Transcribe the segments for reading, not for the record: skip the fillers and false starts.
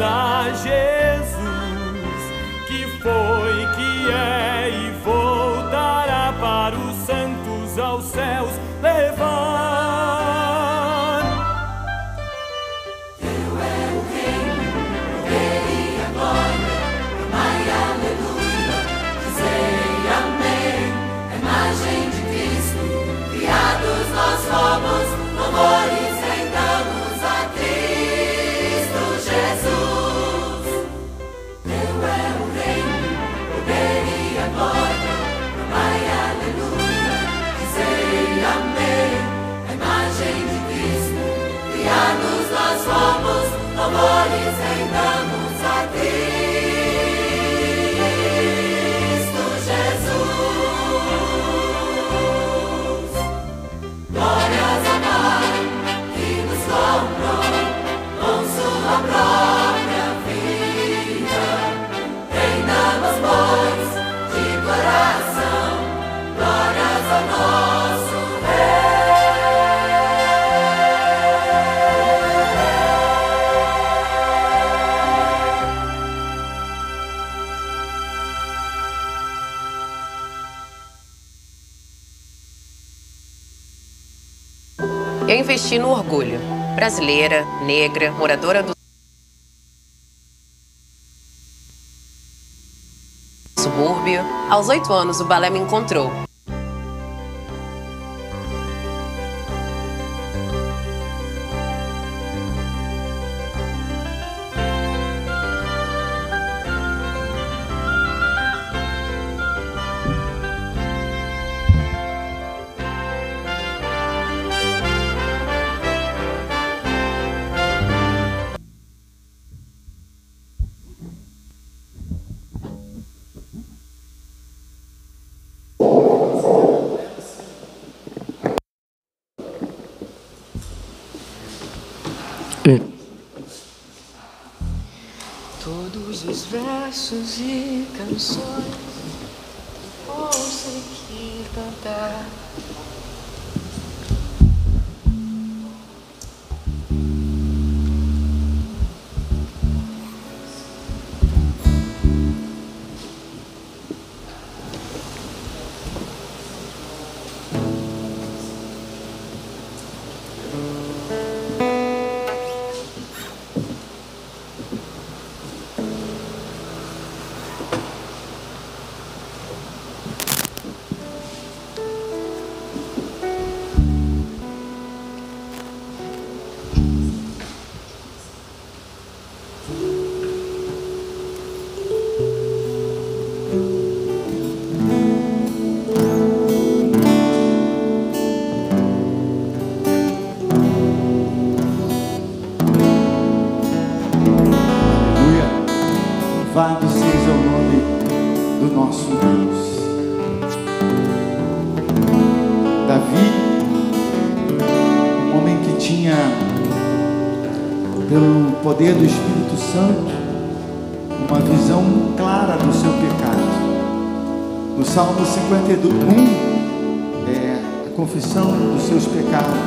a Jesus, que foi, que é e voltará para os santos aos céus levar. Teu é o reino, o poder e a glória, amai, aleluia, dizei amém. A imagem de Cristo, criados nós fomos, louvores rendamos a Cristo Jesus. Teu é o reino, o poder e a glória, amai, aleluia, dizei amém. A imagem de Cristo, criados nós fomos, louvores rendamos a Cristo Jesus. Glórias ao Pai que nos comprou com sua própria vida. Rendamos, pois, de coração, glórias ao nosso Eu investi no orgulho. Brasileira, negra, moradora do subúrbio. Aos 8 anos, o balé me encontrou. versos e canções consegui cantar. Louvado seja o nome do nosso Deus. Davi, um homem que tinha, pelo poder do Espírito Santo, uma visão clara do seu pecado. No Salmo 51, é a confissão dos seus pecados.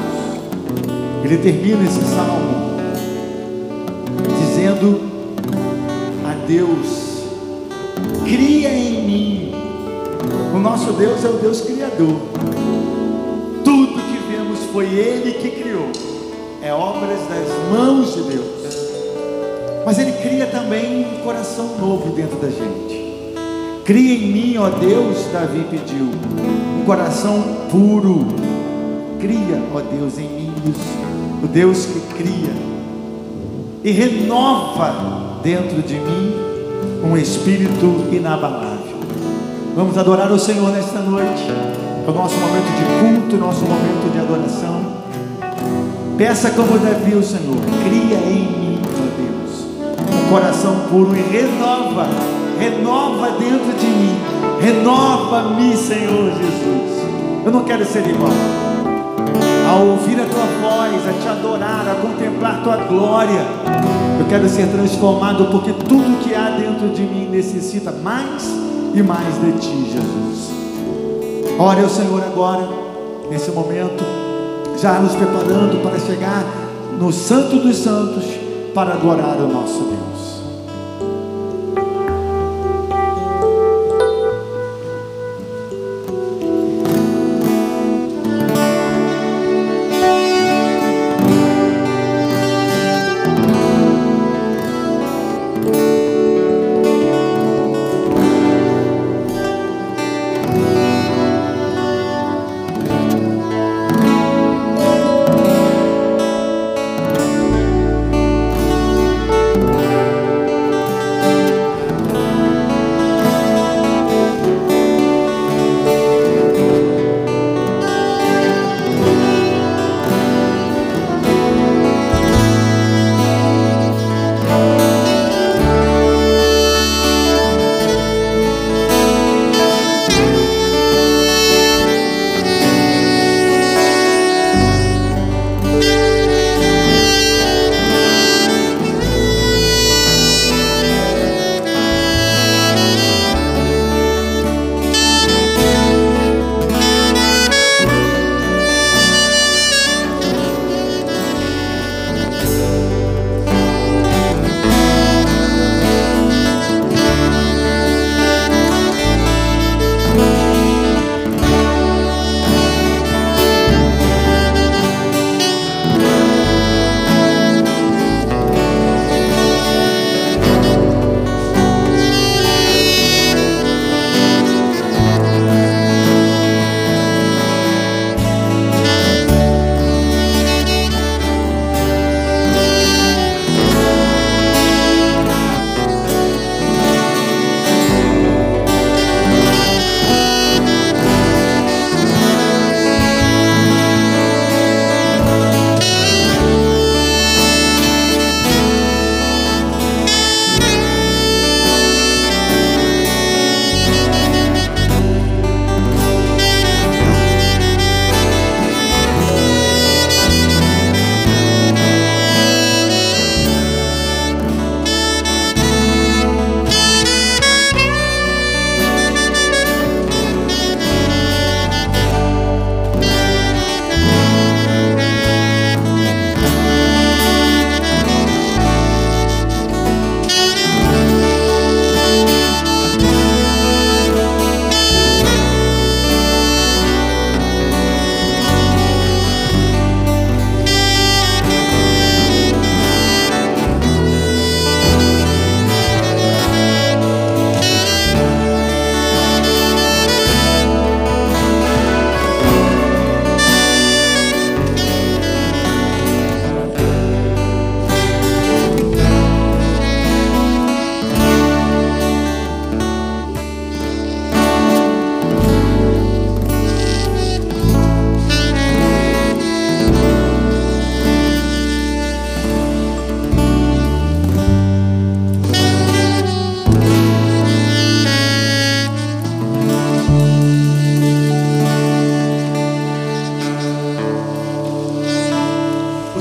Ele termina esse salmo dizendo: Deus, cria em mim. O nosso Deus é o Deus criador. Tudo que vemos foi Ele que criou. É obras das mãos de Deus. Mas Ele cria também um coração novo dentro da gente. Cria em mim, ó Deus, Davi pediu, um coração puro. Cria, ó Deus, em mim isso. O Deus que cria e renova dentro de mim um espírito inabalável. Vamos adorar o Senhor nesta noite. É o nosso momento de culto, nosso momento de adoração. Peça como Davi o Senhor: cria em mim, ó Deus, um coração puro e renova dentro de mim. Renova-me, Senhor Jesus. Eu não quero ser igual. Ao ouvir a tua voz, a te adorar, a contemplar tua glória, eu quero ser transformado, porque tudo que há dentro de mim necessita mais e mais de ti, Jesus. Ore ao Senhor agora, nesse momento, já nos preparando para chegar no Santo dos Santos, para adorar o nosso Deus.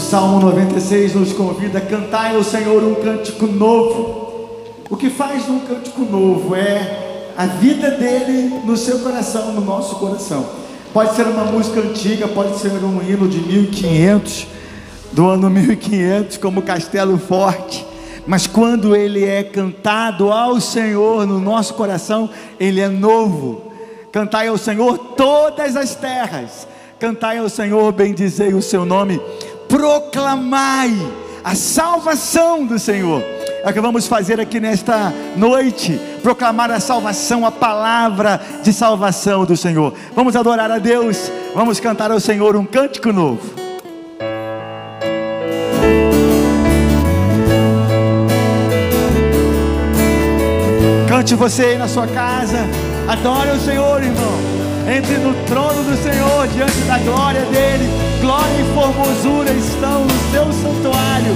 Salmo 96 nos convida: cantai ao Senhor um cântico novo. O que faz um cântico novo é a vida dele no seu coração, no nosso coração. Pode ser uma música antiga, pode ser um hino de 1500, do ano 1500, como Castelo Forte, mas quando ele é cantado ao Senhor no nosso coração, ele é novo. Cantai ao Senhor todas as terras, cantai ao Senhor, bendizei o seu nome, proclamai a salvação do Senhor. É o que vamos fazer aqui nesta noite, proclamar a salvação, a palavra de salvação do Senhor. Vamos adorar a Deus, vamos cantar ao Senhor um cântico novo. Cante você aí na sua casa, adore o Senhor, irmão. Entre no trono do Senhor, diante da glória dele. Glória e formosura estão no seu santuário.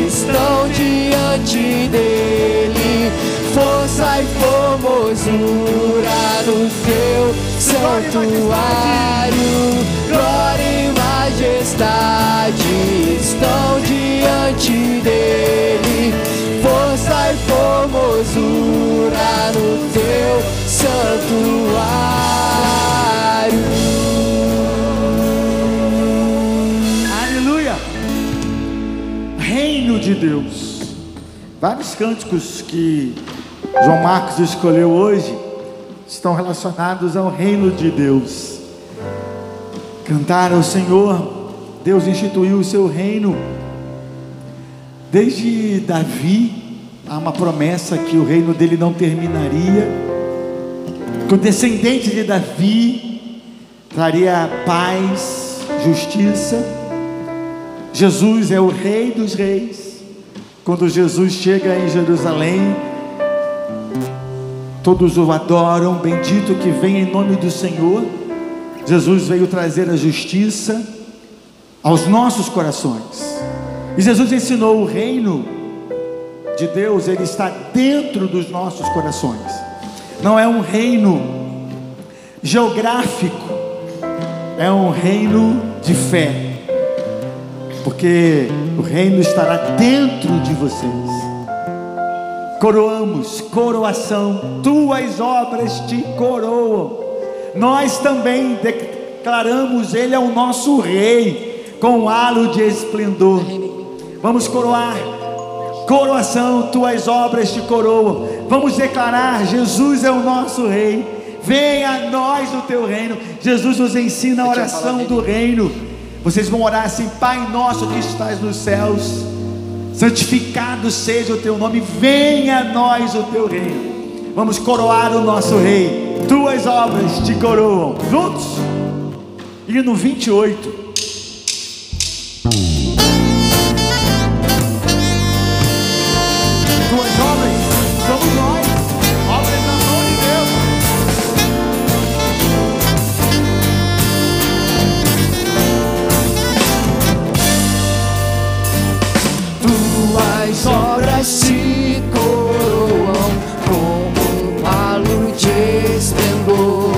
Estão diante dele, força e formosura no teu santuário. Glória e majestade estão diante dele, força e formosura no teu santuário. De Deus. Vários cânticos que João Marcos escolheu hoje estão relacionados ao reino de Deus. Cantar ao Senhor. Deus instituiu o seu reino. Desde Davi há uma promessa que o reino dele não terminaria, que o descendente de Davi traria paz, justiça. Jesus é o Rei dos Reis. Quando Jesus chega em Jerusalém, todos o adoram, bendito que vem em nome do Senhor. Jesus veio trazer a justiça, aos nossos corações. E Jesus ensinou: o reino de Deus, ele está dentro dos nossos corações. Não é um reino geográfico, é um reino de fé, porque o reino estará dentro de vocês. Coroamos, coroação, tuas obras te coroam. Nós também declaramos: ele é o nosso rei, com halo de esplendor. Vamos coroar, coroação, tuas obras te coroam. Vamos declarar: Jesus é o nosso rei, venha a nós o teu reino. Jesus nos ensina a oração do reino. Vocês vão orar assim: Pai nosso que estás nos céus, santificado seja o teu nome, venha a nós o teu reino. Vamos coroar o nosso rei, tuas obras te coroam. Juntos? Hino 28. Tuas obras somos nós, obras na mão de Deus. Tuas obras te coroam com um halo de esplendor.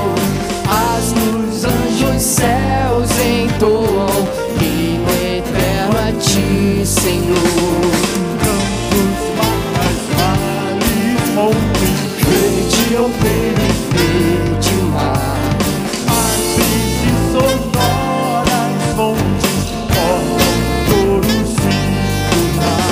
As luzes, anjos, céus entoam hino eterno a ti, Senhor. Verde ou verde mar, assim que sonoras fontes formam touro circular.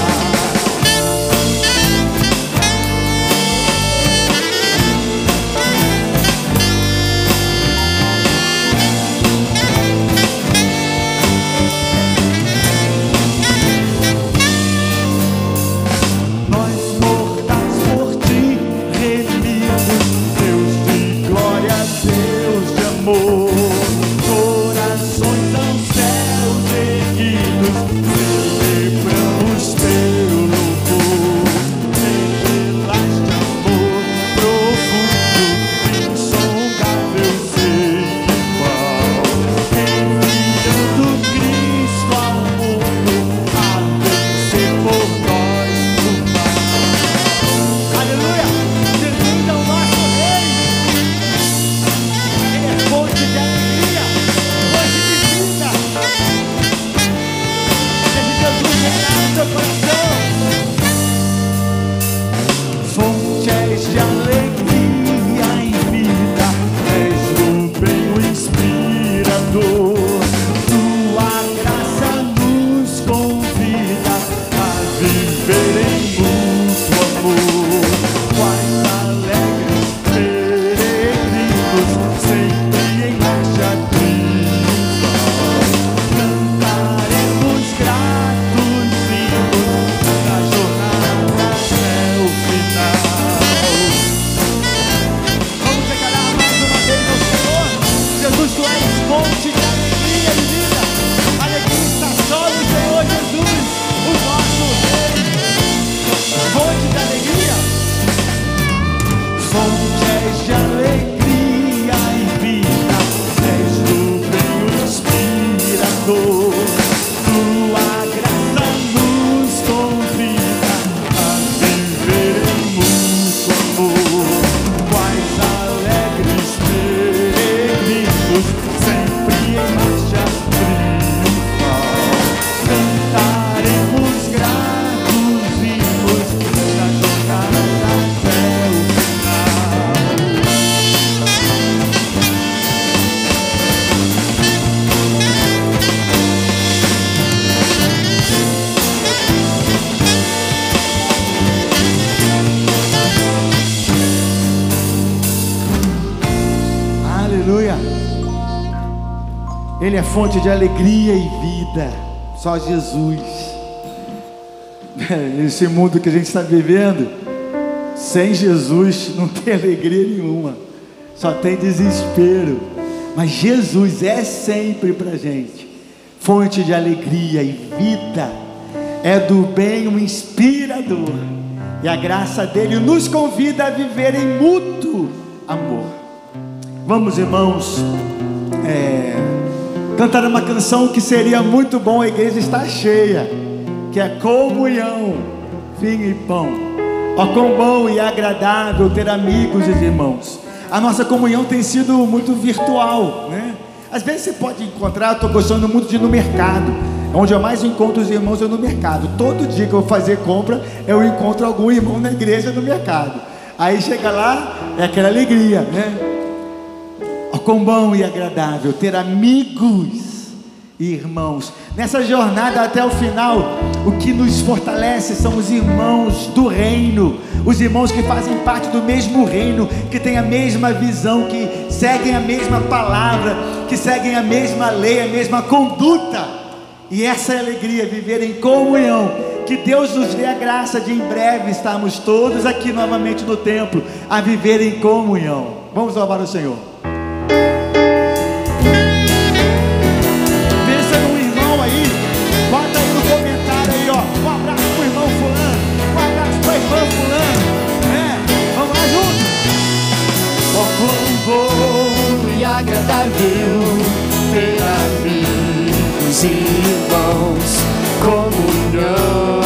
Nós mortais por ti remidos, Deus de glória, Deus de amor, corações aos céus erguidos, celebramos teu louvor. Estrelas de amor profundo, insondável, sem igual, enviando Cristo ao mundo a vencer por nós o mal. Aleluia! Jesus é o nosso rei. Ele é fonte de alegria, fonte de vida. Deixe Jesus reinar no teu coração. Fonte és de alegria e vida, és do bem o inspirador. Tua graça nos convida a viver em mútuo amor. Quais alegres peregrinos, sempre em marcha triunfal, cantaremos gratos hinos na jornada até o final. Vamos declarar mais uma vez ao Senhor: Jesus, tu és fonte de alegria e vida. A alegria está só no Senhor Jesus, o nosso rei. Fonte de alegria, fonte és de alegria e vida, és do bem o inspirador. Tua graça nos convida a viver em mútuo amor. Quais alegres peregrinos, sempre em marcha triunfal, cantaremos gratos hinos na jornada até o final. Aleluia! Ele é fonte de alegria e vida, só Jesus. Esse mundo que a gente está vivendo, sem Jesus não tem alegria nenhuma, só tem desespero. Mas Jesus é sempre pra gente fonte de alegria e vida, é do bem um inspirador, e a graça dele nos convida a viver em mútuo amor. Vamos, irmãos, cantar uma canção que seria muito bom, a igreja está cheia, que é comunhão, vinho e pão. Ó, quão bom e agradável ter amigos e irmãos. A nossa comunhão tem sido muito virtual, né? Às vezes você pode encontrar, eu estou gostando muito de ir no mercado. Onde eu mais encontro os irmãos é no mercado. Todo dia que eu vou fazer compra, eu encontro algum irmão na igreja no mercado. Aí chega lá, é aquela alegria, né? Ó, quão bom e agradável ter amigos e irmãos. Nessa jornada até o final, o que nos fortalece são os irmãos do reino, os irmãos que fazem parte do mesmo reino, que têm a mesma visão, que seguem a mesma palavra, que seguem a mesma lei, a mesma conduta. E essa é a alegria, viver em comunhão. Que Deus nos dê a graça de em breve estarmos todos aqui novamente no templo, a viver em comunhão. Vamos louvar o Senhor. Pensa num irmão aí, bota aí no comentário aí, ó. Um abraço pro irmão fulano, um abraço pra irmã fulano, né? Vamos lá juntos. Ó, quão bom e agradável ter amigos e irmãos, comunhão,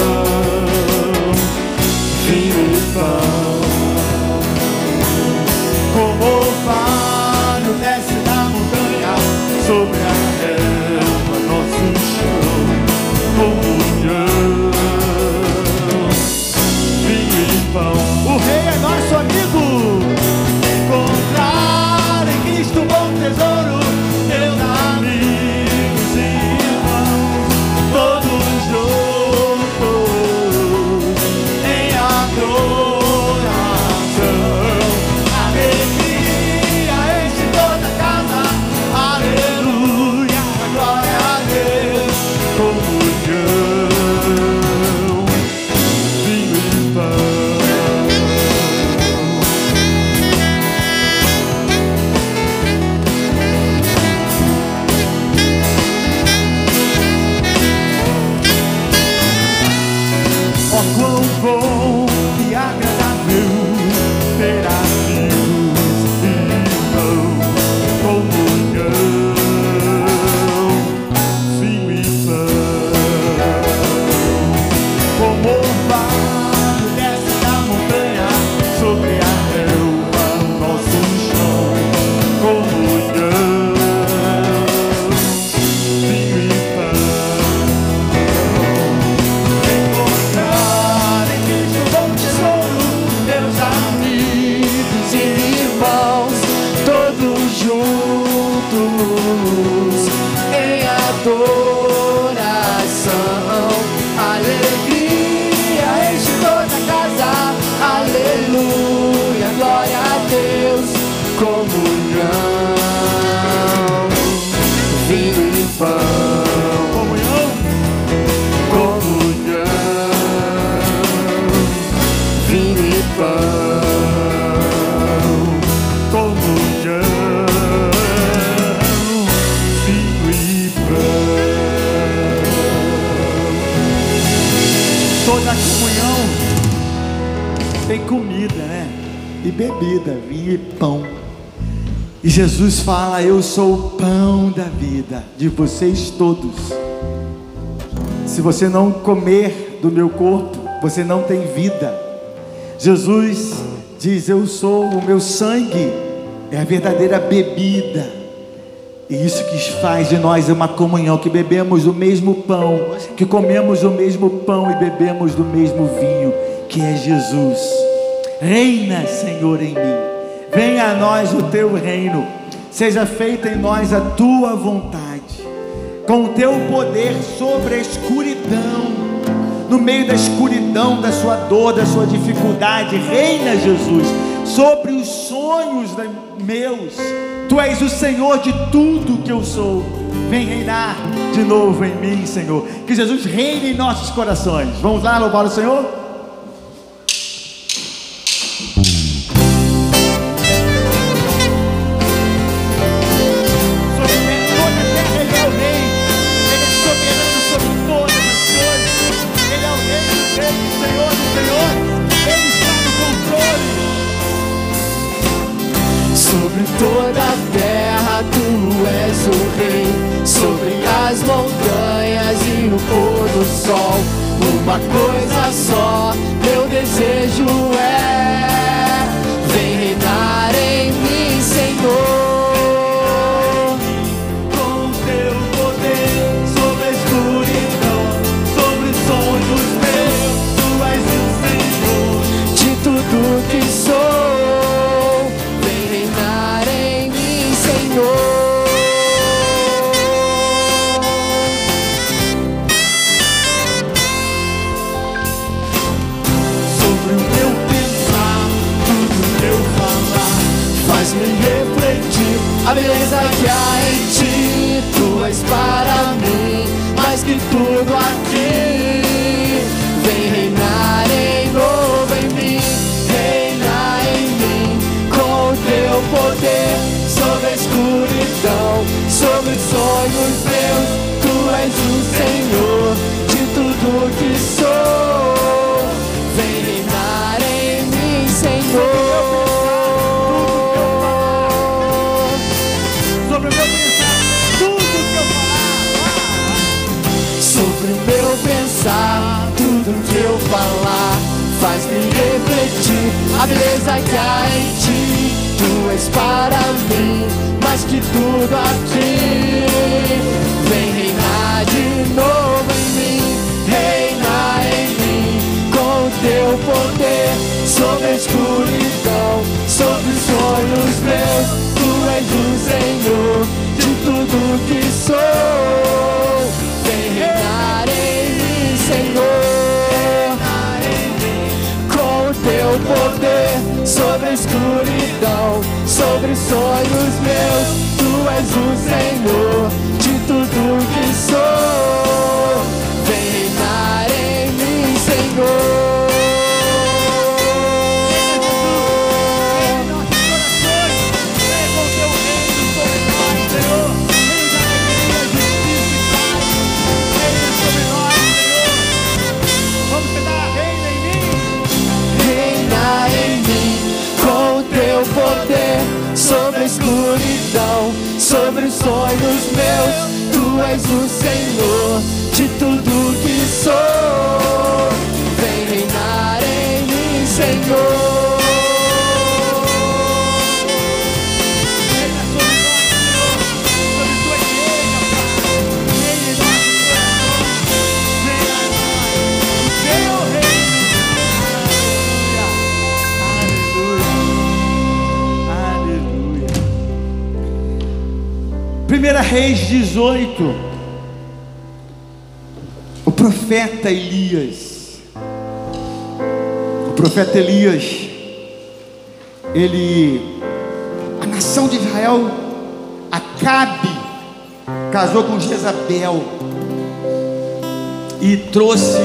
vinho e pão. Como o orvalho desce da montanha sobre a relva, nosso chão, comunhão, vinho e pão. O rei é nosso amigo. Encontrar em Cristo bom tesouro, teus amigos e irmãos, todos juntos em adoração. Alegria enche toda a casa, aleluia, glória a Deus. Comunhão, vinho e pão. Ó, quão bom e agradável ter amigos e irmãos, comunhão, vinho e pão. Como o orvalho desce da montanha sobre a relva, nosso chão, comunhão, vinho e pão. Encontrar em Cristo bom tesouro, teus amigos e Irmãos, todos juntos em adoração. Alegria enche toda a casa, aleluia, glória a Deus. Comunhão, vinho e pão. comunhão. Comunhão, vinho e pão. Comunhão, vinho e pão. Toda comunhão tem comida, né? E bebida, vinho e pão. E Jesus fala: eu sou o pão da vida de vocês todos. Se você não comer do meu corpo, você não tem vida. Jesus diz: eu sou o meu sangue, é a verdadeira bebida. E isso que faz de nós uma comunhão, que bebemos o mesmo pão, que comemos o mesmo pão e bebemos do mesmo vinho, que é Jesus. Reina, Senhor, em mim. Venha a nós o teu reino. Seja feita em nós a tua vontade. Com o teu poder sobre a escuridão, no meio da escuridão, da sua dor, da sua dificuldade, reina, Jesus, sobre os sonhos meus. Tu és o Senhor de tudo que eu sou. Vem reinar de novo em mim, Senhor. Que Jesus reine em nossos corações. Vamos lá louvar o Senhor? Sobre toda a terra tu és o rei, as montanhas e o pôr do sol. Uma coisa só, meu desejo é: vem reinar em mim, Senhor. Com teu poder sobre a escuridão, sobre os sonhos meus, tu és o Senhor. De tudo que sou, vem reinar em mim, Senhor. Sobre o meu pensar, tudo meu falar, Faz-me refletir a beleza que há em ti. Tu és para mim mais que tudo aqui. Vem reinar em novo em mim, reinar em mim com o teu poder sobre a escuridão, sobre os sonhos meus. Tu és o Senhor de tudo que sou. Vem reinar em mim, Senhor. sobre o meu pensar, tudo que eu falar. Sobre o meu pensar, tudo que eu falar, faz-me refletir a beleza que há em ti. Tu és para mim mais que tudo aqui. Vem reinar de novo em mim, reinar em mim com o teu poder sobre a escuridão, sobre os sonhos meus. Tu és o Senhor de tudo que sou. Vem reinar em mim, Senhor, com o teu poder sobre a escuridão, sobre os sonhos meus. Tu és o Senhor de tudo que sou. Vem reinar em mim, Senhor. Reina em mim com o teu poder sobre a escuridão, sobre os sonhos meus. Tu és o Senhor de tudo que sou. Vem reinar em mim, Senhor. Aleluia. 1 Reis 18. O profeta Elias. O profeta Elias, a nação de Israel, Acabe, casou com Jezabel e trouxe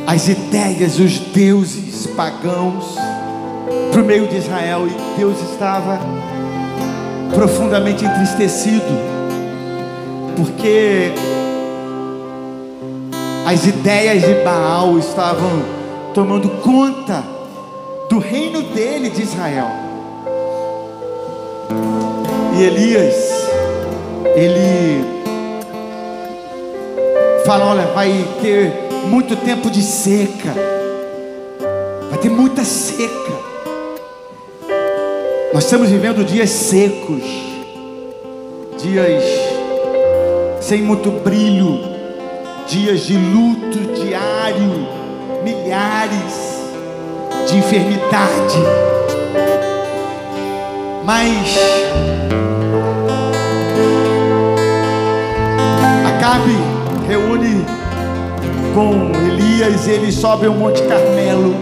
as ideias, os deuses pagãos para o meio de Israel, e Deus estava profundamente entristecido, porque as ideias de Baal estavam tomando conta do reino dele, de Israel. E Elias, ele fala: olha, vai ter muito tempo de seca, vai ter muita seca. Nós estamos vivendo dias secos, dias sem muito brilho, dias de luto diário, milhares de enfermidade. Mas Acabe reúne com Elias, ele sobe ao Monte Carmelo,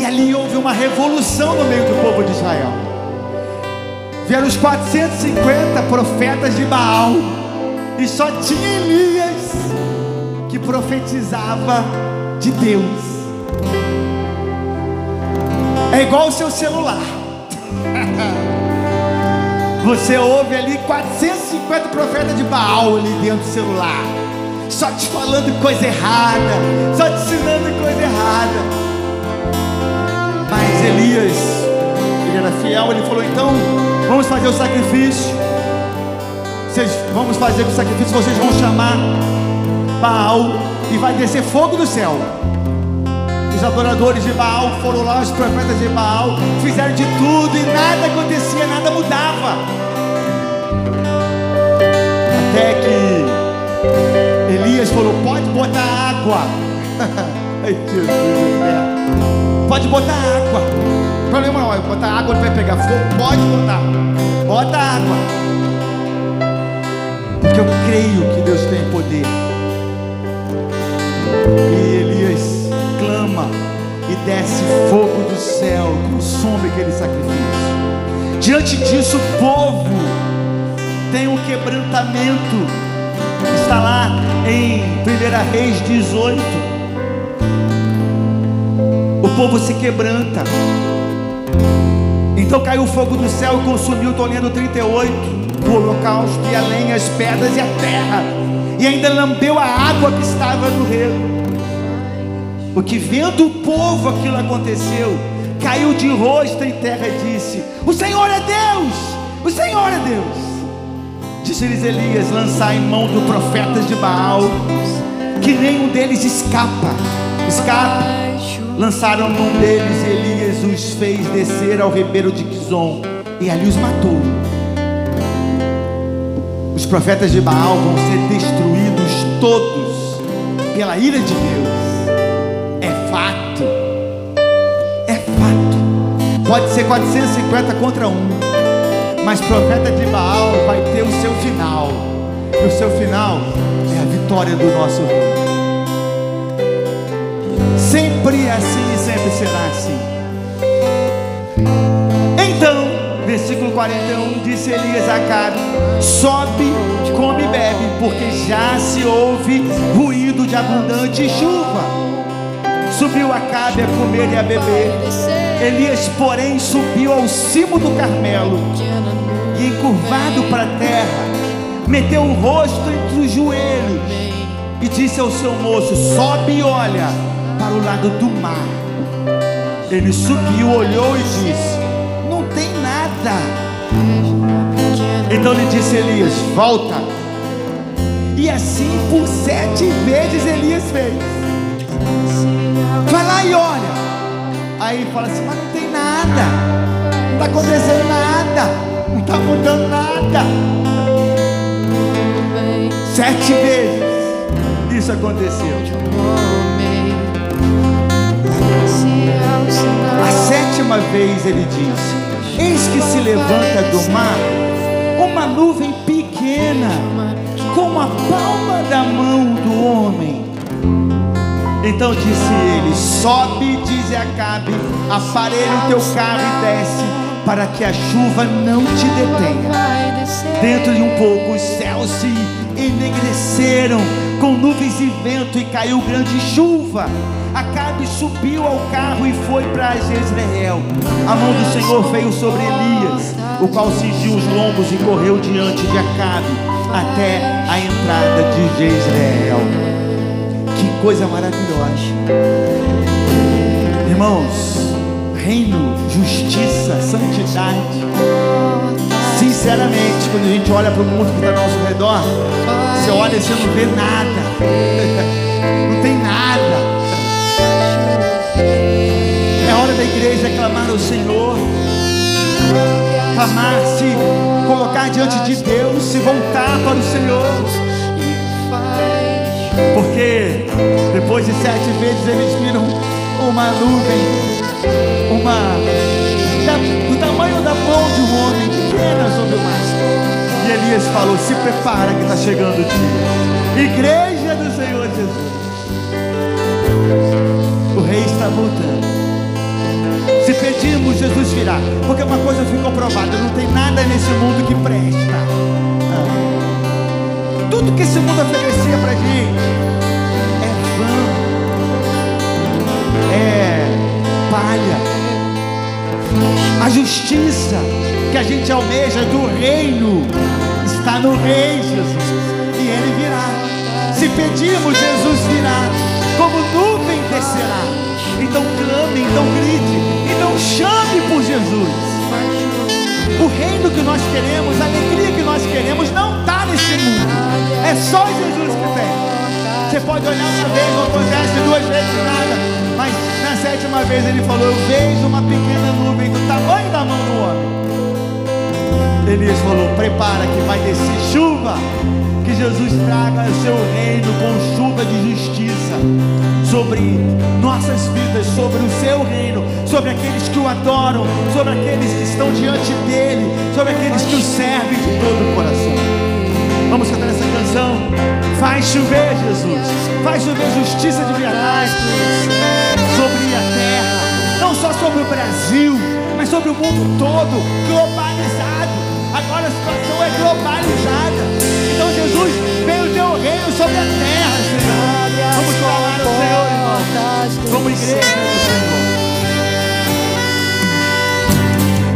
e ali houve uma revolução no meio do povo de Israel. Vieram os 450 profetas de Baal, e só tinha Elias que profetizava de Deus. É igual o seu celular. Você ouve ali 450 profetas de Baal ali dentro do celular, só te falando coisa errada, só te ensinando coisa errada. Mas Elias, ele era fiel, ele falou: então vamos fazer o sacrifício. vamos fazer o sacrifício, vocês vão chamar Baal e vai descer fogo do céu. Os adoradores de Baal foram lá, os profetas de Baal fizeram de tudo e nada acontecia, nada mudava. Até que Elias falou: pode botar água. Ai, Jesus, pode botar água. O problema não é botar água, ele vai pegar fogo. Pode botar, bota água, porque eu creio que Deus tem poder. E Elias clama e desce fogo do céu, consome aquele sacrifício. Diante disso, o povo tem um quebrantamento. Está lá em 1 Reis 18. O povo se quebranta. Então caiu o fogo do céu e consumiu, estou lendo 38, o holocausto e a lenha, as pedras e a terra, e ainda lambeu a água que estava no rego. Porque vendo o povo aquilo aconteceu, caiu de rosto em terra e disse: o Senhor é Deus, o Senhor é Deus. Disse-lhes Elias: lançai em mão dos profetas de Baal, que nenhum deles escapa. Lançaram mão deles e Elias os fez descer ao ribeiro de Quizon e ali os matou. Os profetas de Baal vão ser destruídos todos pela ira de Deus. É fato. É fato. Pode ser 450 contra 1, mas profeta de Baal vai ter o seu final. E o seu final é a vitória do nosso rei. Sempre é assim e sempre será assim. Então, versículo 41, disse Elias a Acabe: sobe, come e bebe, porque já se ouve ruído de abundante chuva. Subiu Acabe a comer e a beber. Elias, porém, subiu ao cimo do Carmelo e, encurvado para a terra, meteu o rosto entre os joelhos e disse ao seu moço: sobe e olha para o lado do mar. Ele subiu, olhou e disse: não tem nada. Então lhe disse Elias: volta. E assim por 7 vezes Elias fez. Vai lá e olha. Aí fala assim: mas não tem nada, não está acontecendo nada, não está mudando nada. 7 vezes isso aconteceu. A 7ª vez ele disse: eis que se levanta do mar uma nuvem pequena, como a palma da mão do homem. Então disse ele: sobe, diz a Acabe, aparelha o teu carro e desce, para que a chuva não te detenha. Dentro de um pouco os céus se enegreceram com nuvens e vento, e caiu grande chuva. Acabe subiu ao carro e foi para Jezreel. A mão do Senhor veio sobre Elias, o qual cingiu os lombos e correu diante de Acabe até a entrada de Jezreel. Que coisa maravilhosa. Irmãos, reino, justiça, santidade. Sinceramente, quando a gente olha para o mundo que está ao nosso redor, você olha e você não vê nada. Não tem nada. É hora da igreja clamar ao Senhor, clamar, se colocar diante de Deus, se voltar para o Senhor. Porque depois de 7 vezes eles viram uma nuvem, do tamanho da mão de um homem, pequena sobre o mar. E Elias falou: se prepara que está chegando o dia. Igreja do Senhor Jesus, o rei está voltando. Se pedirmos, Jesus virá. Porque uma coisa ficou provada: não tem nada nesse mundo que presta. Tudo que esse mundo oferecia pra gente é vã, é palha. A justiça que a gente almeja do reino está no Rei Jesus, e Ele virá. Se pedirmos, Jesus virá, como nuvem descerá. Então clame, então grite, então chame por Jesus. O reino que nós queremos, a alegria que nós queremos não está pode olhar uma vez, não acontece, 2 vezes nada. Mas na 7ª vez ele falou: eu vejo uma pequena nuvem do tamanho da mão do homem. Elias falou: prepara que vai descer chuva. Que Jesus traga o seu reino com chuva de justiça sobre nossas vidas, sobre o seu reino, sobre aqueles que o adoram, sobre aqueles que estão diante dele, sobre aqueles que o servem de todo o coração. Vamos cantar essa canção. Faz chover, Jesus. Faz chover justiça de verdade sobre a terra, não só sobre o Brasil, mas sobre o mundo todo, globalizado. Agora a situação é globalizada. Então, Jesus, vem o teu reino sobre a terra, Senhor. Vamos falar ao Senhor, irmão, como igreja do Senhor.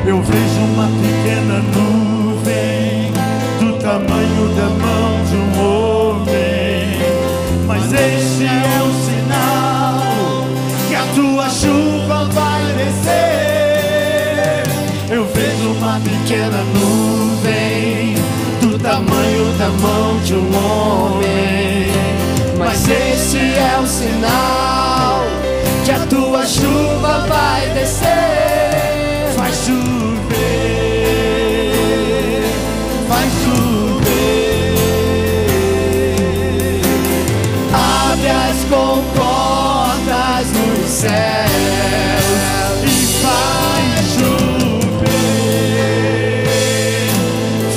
Eu vejo uma pequena nuvem do tamanho da mão de um homem, mas este é o sinal que a tua chuva vai descer. Eu vejo uma pequena nuvem do tamanho da mão de um homem, mas este é o sinal que a tua chuva vai descer. Faz chover, faz chover. Abre as comportas dos céus e faz chover,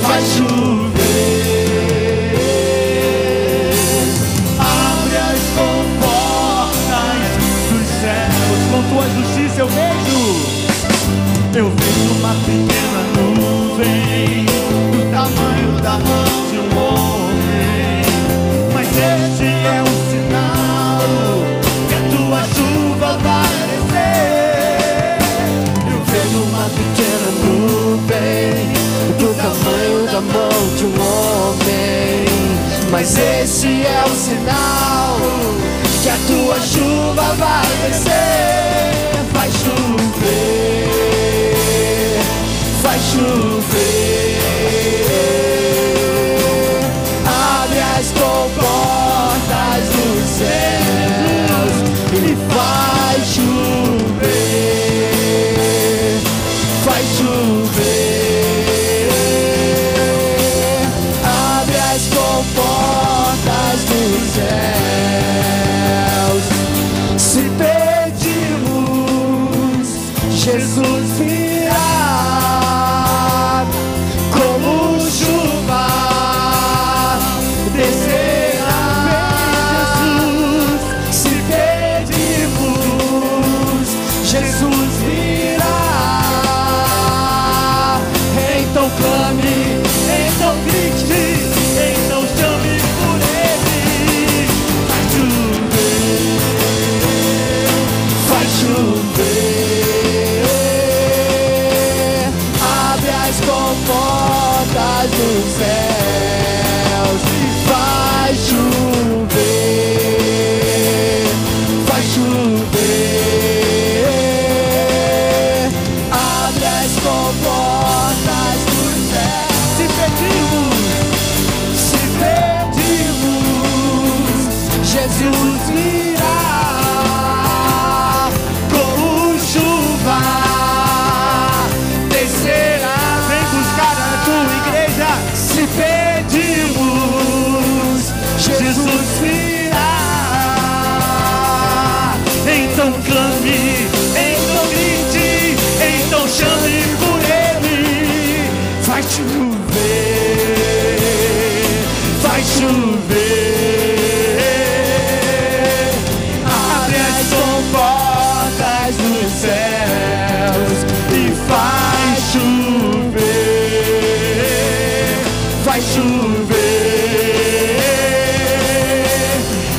faz chover. Abre as comportas dos céus. Com tua justiça eu vejo uma pequena nuvem do tamanho da mão de um homem, mas este é o sinal que a tua chuva vai descer. Eu vejo uma pequena nuvem do tamanho da mão de um homem, mas este é o sinal que a tua chuva vai descer. Vai chover, vai chover. Abre as comportas dos céus e vai chover, vai chover. Abre as comportas dos céus. Se pedimos, Jesus virá como chuva, descerá. Jesus, se pedimos, Jesus virá. Então clame, então grite, então chame por ele. Vai chover, vai chover. Abre as comportas dos céus e vai chover, vai chover. Abre as comportas dos céus. Se pedimos, Jesus virá como chuva, descerá. Vem buscar a tua igreja. Se pedimos, Jesus virá. Então clame, então grite, então chame por ele. Vai chover, vai chover. Abre as comportas dos céus e faz chover, vai chover.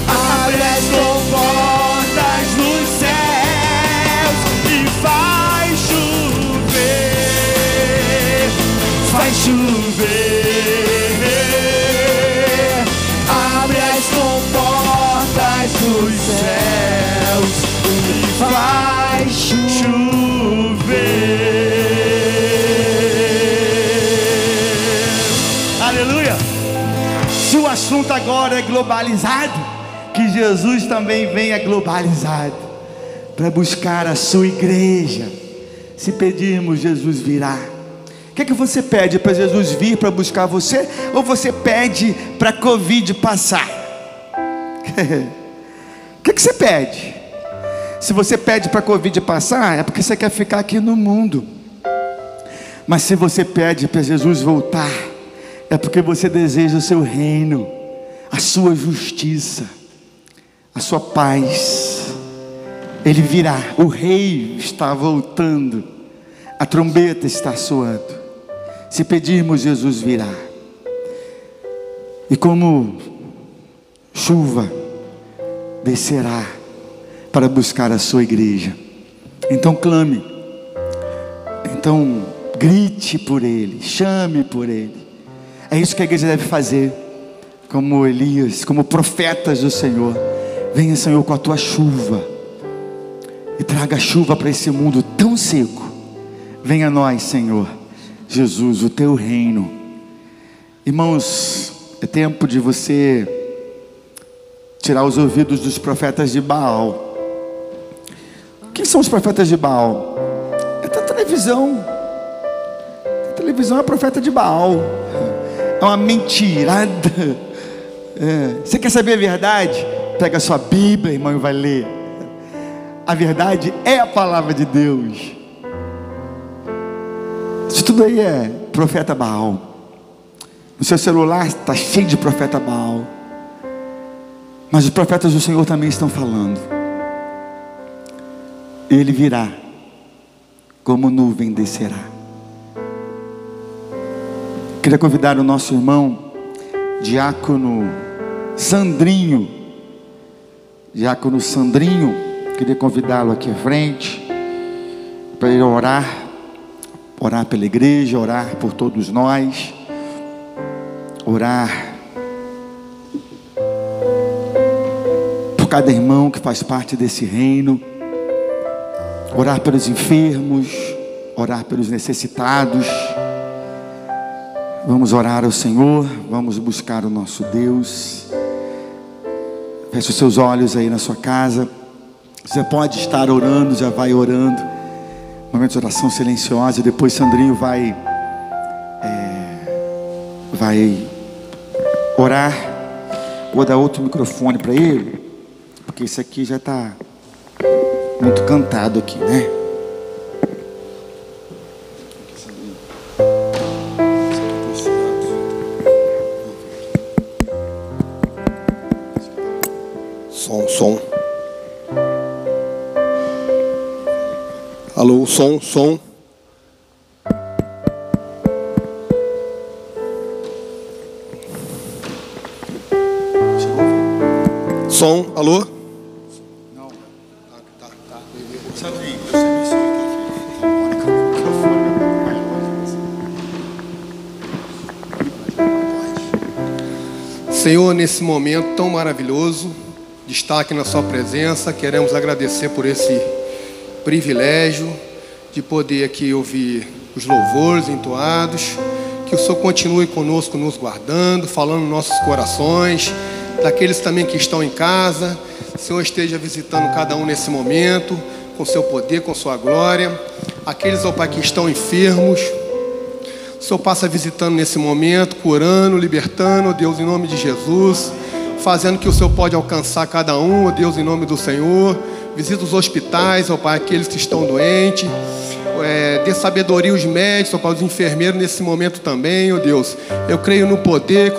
Abre as comportas dos céus e vai chover, vai chover. Abre as comportas dos céus e vai chover. Aleluia. Se o assunto agora é globalizado, que Jesus também venha globalizado para buscar a sua igreja. Se pedirmos, Jesus virá. O que é que você pede para Jesus vir para buscar você? Ou você pede para a Covid passar? O que é que você pede? Se você pede para a Covid passar, é porque você quer ficar aqui no mundo. Mas se você pede para Jesus voltar, é porque você deseja o seu reino, a sua justiça, a sua paz. Ele virá, o rei está voltando, a trombeta está soando. Se pedirmos, Jesus virá. E como chuva, descerá para buscar a sua igreja. Então clame, então grite por ele, chame por ele. É isso que a igreja deve fazer, como Elias, como profetas do Senhor. Venha, Senhor, com a tua chuva e traga chuva para esse mundo tão seco. Venha a nós, Senhor Jesus, o teu reino. Irmãos, é tempo de você tirar os ouvidos dos profetas de Baal. Quem são os profetas de Baal? É da televisão. A televisão é profeta de Baal. É uma mentirada. Você quer saber a verdade? Pega a sua Bíblia, irmão, e vai ler. A verdade é a palavra de Deus. Isso tudo aí é profeta Baal. No seu celular está cheio de profeta Baal. Mas os profetas do Senhor também estão falando. Ele virá, como nuvem descerá. Queria convidar o nosso irmão Diácono Sandrinho. Diácono Sandrinho, queria convidá-lo aqui à frente para ele orar pela igreja, orar por todos nós, orar por cada irmão que faz parte desse reino, orar pelos enfermos, orar pelos necessitados. Vamos orar ao Senhor, vamos buscar o nosso Deus. Feche os seus olhos aí na sua casa. Você pode estar orando, já vai orando. Momento de oração silenciosa. Depois Sandrinho vai orar. Vou dar outro microfone para ele, porque esse aqui já está muito cantado aqui, né? Som. Alô, som. Som, alô? Não. Tá. Sandrinho, Senhor, nesse momento tão maravilhoso de estar aqui na sua presença, queremos agradecer por esse privilégio de poder aqui ouvir os louvores entoados. Que o Senhor continue conosco, nos guardando, falando nos nossos corações, daqueles também que estão em casa. O Senhor esteja visitando cada um nesse momento, com seu poder, com sua glória. Aqueles, ó Pai, que estão enfermos, o Senhor passa visitando nesse momento, curando, libertando, ó Deus, em nome de Jesus, fazendo que o Senhor pode alcançar cada um, ó Deus, em nome do Senhor. Visita os hospitais, ó Pai, aqueles que estão doentes. Dê sabedoria aos médicos, ó Pai, os enfermeiros nesse momento também, ó Deus. Eu creio no poder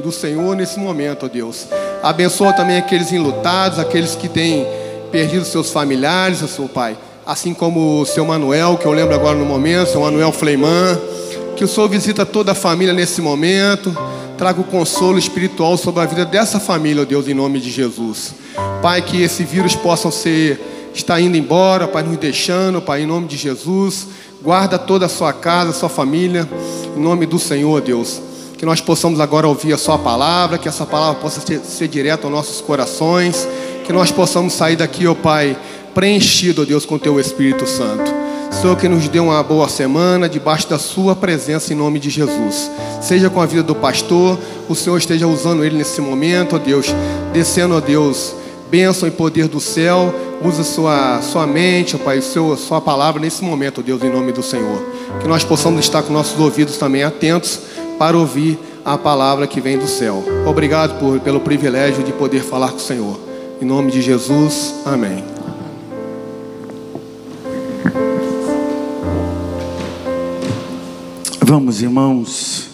do Senhor nesse momento, ó Deus. Abençoa também aqueles enlutados, aqueles que têm perdido seus familiares, ó Senhor Pai. Assim como o seu Manuel, que eu lembro agora no momento, seu Manuel Fleiman. Que o Senhor visita toda a família nesse momento. Traga o consolo espiritual sobre a vida dessa família, ó Deus, em nome de Jesus. Pai, que esse vírus possa estar indo embora, Pai, nos deixando, Pai, em nome de Jesus. Guarda toda a sua casa, a sua família, em nome do Senhor, Deus. Que nós possamos agora ouvir a sua palavra, que essa palavra possa ser direta aos nossos corações. Que nós possamos sair daqui, ó Pai, preenchido, ó Deus, com o Teu Espírito Santo. Senhor, que nos dê uma boa semana debaixo da sua presença, em nome de Jesus. Seja com a vida do pastor, o Senhor esteja usando ele nesse momento, ó Deus, descendo, ó Deus, bênção e poder do céu. Usa sua mente, ó Pai, sua palavra nesse momento, ó Deus, em nome do Senhor. Que nós possamos estar com nossos ouvidos também atentos para ouvir a palavra que vem do céu. Obrigado pelo privilégio de poder falar com o Senhor. Em nome de Jesus, amém. Vamos, irmãos,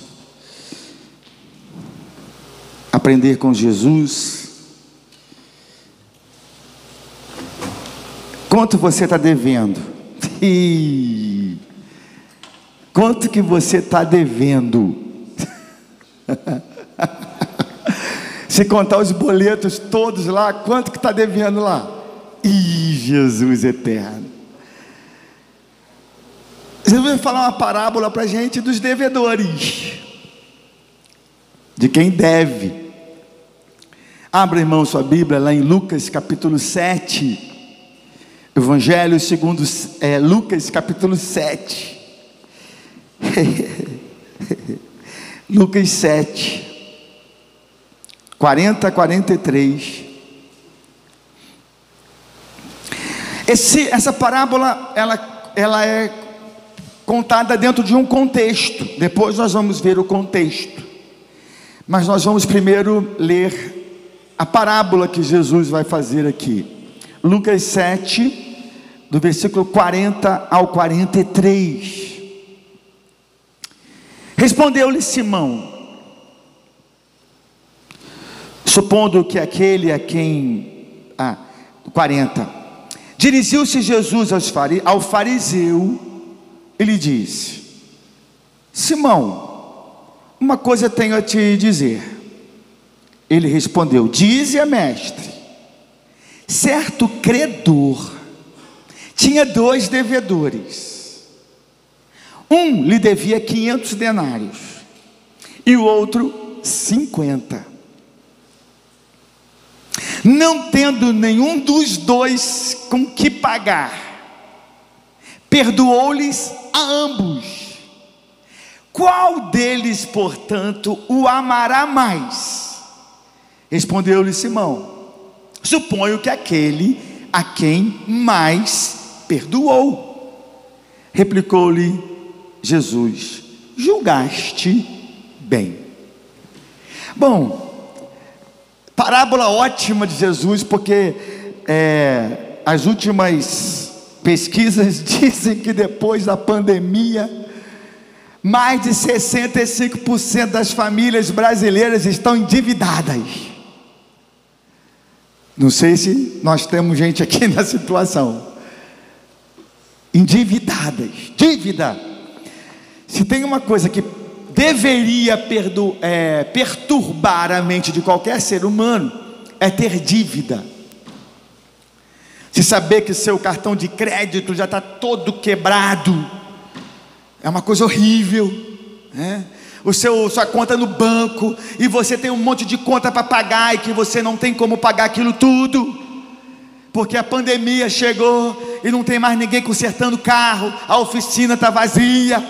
aprender com Jesus. Quanto você está devendo? Quanto que você está devendo? Se contar os boletos todos lá, quanto que está devendo lá? Jesus eterno. Jesus vai falar uma parábola para a gente dos devedores, de quem deve. Abra, irmão, sua Bíblia lá em Lucas capítulo 7. Evangelho segundo Lucas capítulo 7. Lucas 7, 40 a 43. Essa parábola, ela é contada dentro de um contexto. Depois nós vamos ver o contexto, mas nós vamos primeiro ler a parábola que Jesus vai fazer aqui. Lucas 7, do versículo 40 ao 43. Respondeu-lhe Simão, supondo que aquele a quem... 40. Dirigiu-se Jesus ao fariseu e lhe disse: Simão, uma coisa tenho a te dizer. Ele respondeu: dize-a, mestre. Certo credor tinha 2 devedores. Um lhe devia 500 denários e o outro 50. Não tendo nenhum dos dois com que pagar, perdoou-lhes a ambos. Qual deles, portanto, o amará mais? Respondeu-lhe Simão: suponho que aquele a quem mais perdoou. Replicou-lhe Jesus: julgaste bem. Bom, parábola ótima de Jesus, porque as últimas pesquisas dizem que depois da pandemia, mais de 65% das famílias brasileiras estão endividadas. Não sei se nós temos gente aqui na situação. Endividadas, dívida. Se tem uma coisa que deveria perturbar a mente de qualquer ser humano, é ter dívida. Se saber que seu cartão de crédito já está todo quebrado, é uma coisa horrível, né? Sua conta no banco, e você tem um monte de conta para pagar, e que você não tem como pagar aquilo tudo, porque a pandemia chegou, e não tem mais ninguém consertando carro, a oficina está vazia.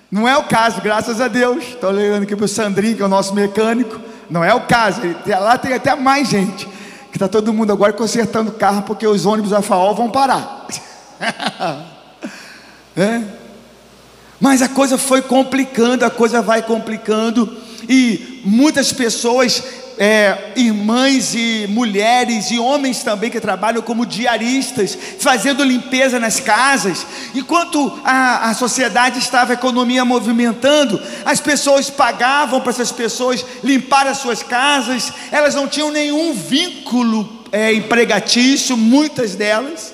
Não é o caso, graças a Deus. Estou olhando aqui para o Sandrinho, que é o nosso mecânico. Não é o caso, lá tem até mais gente, que está todo mundo agora consertando carro, porque os ônibus da FAO vão parar. Mas a coisa foi complicando, a coisa vai complicando, e muitas pessoas, irmãs e mulheres e homens também, que trabalham como diaristas, fazendo limpeza nas casas. Enquanto a sociedade estava, a economia movimentando, as pessoas pagavam para essas pessoas limpar as suas casas. Elas não tinham nenhum vínculo empregatício, muitas delas,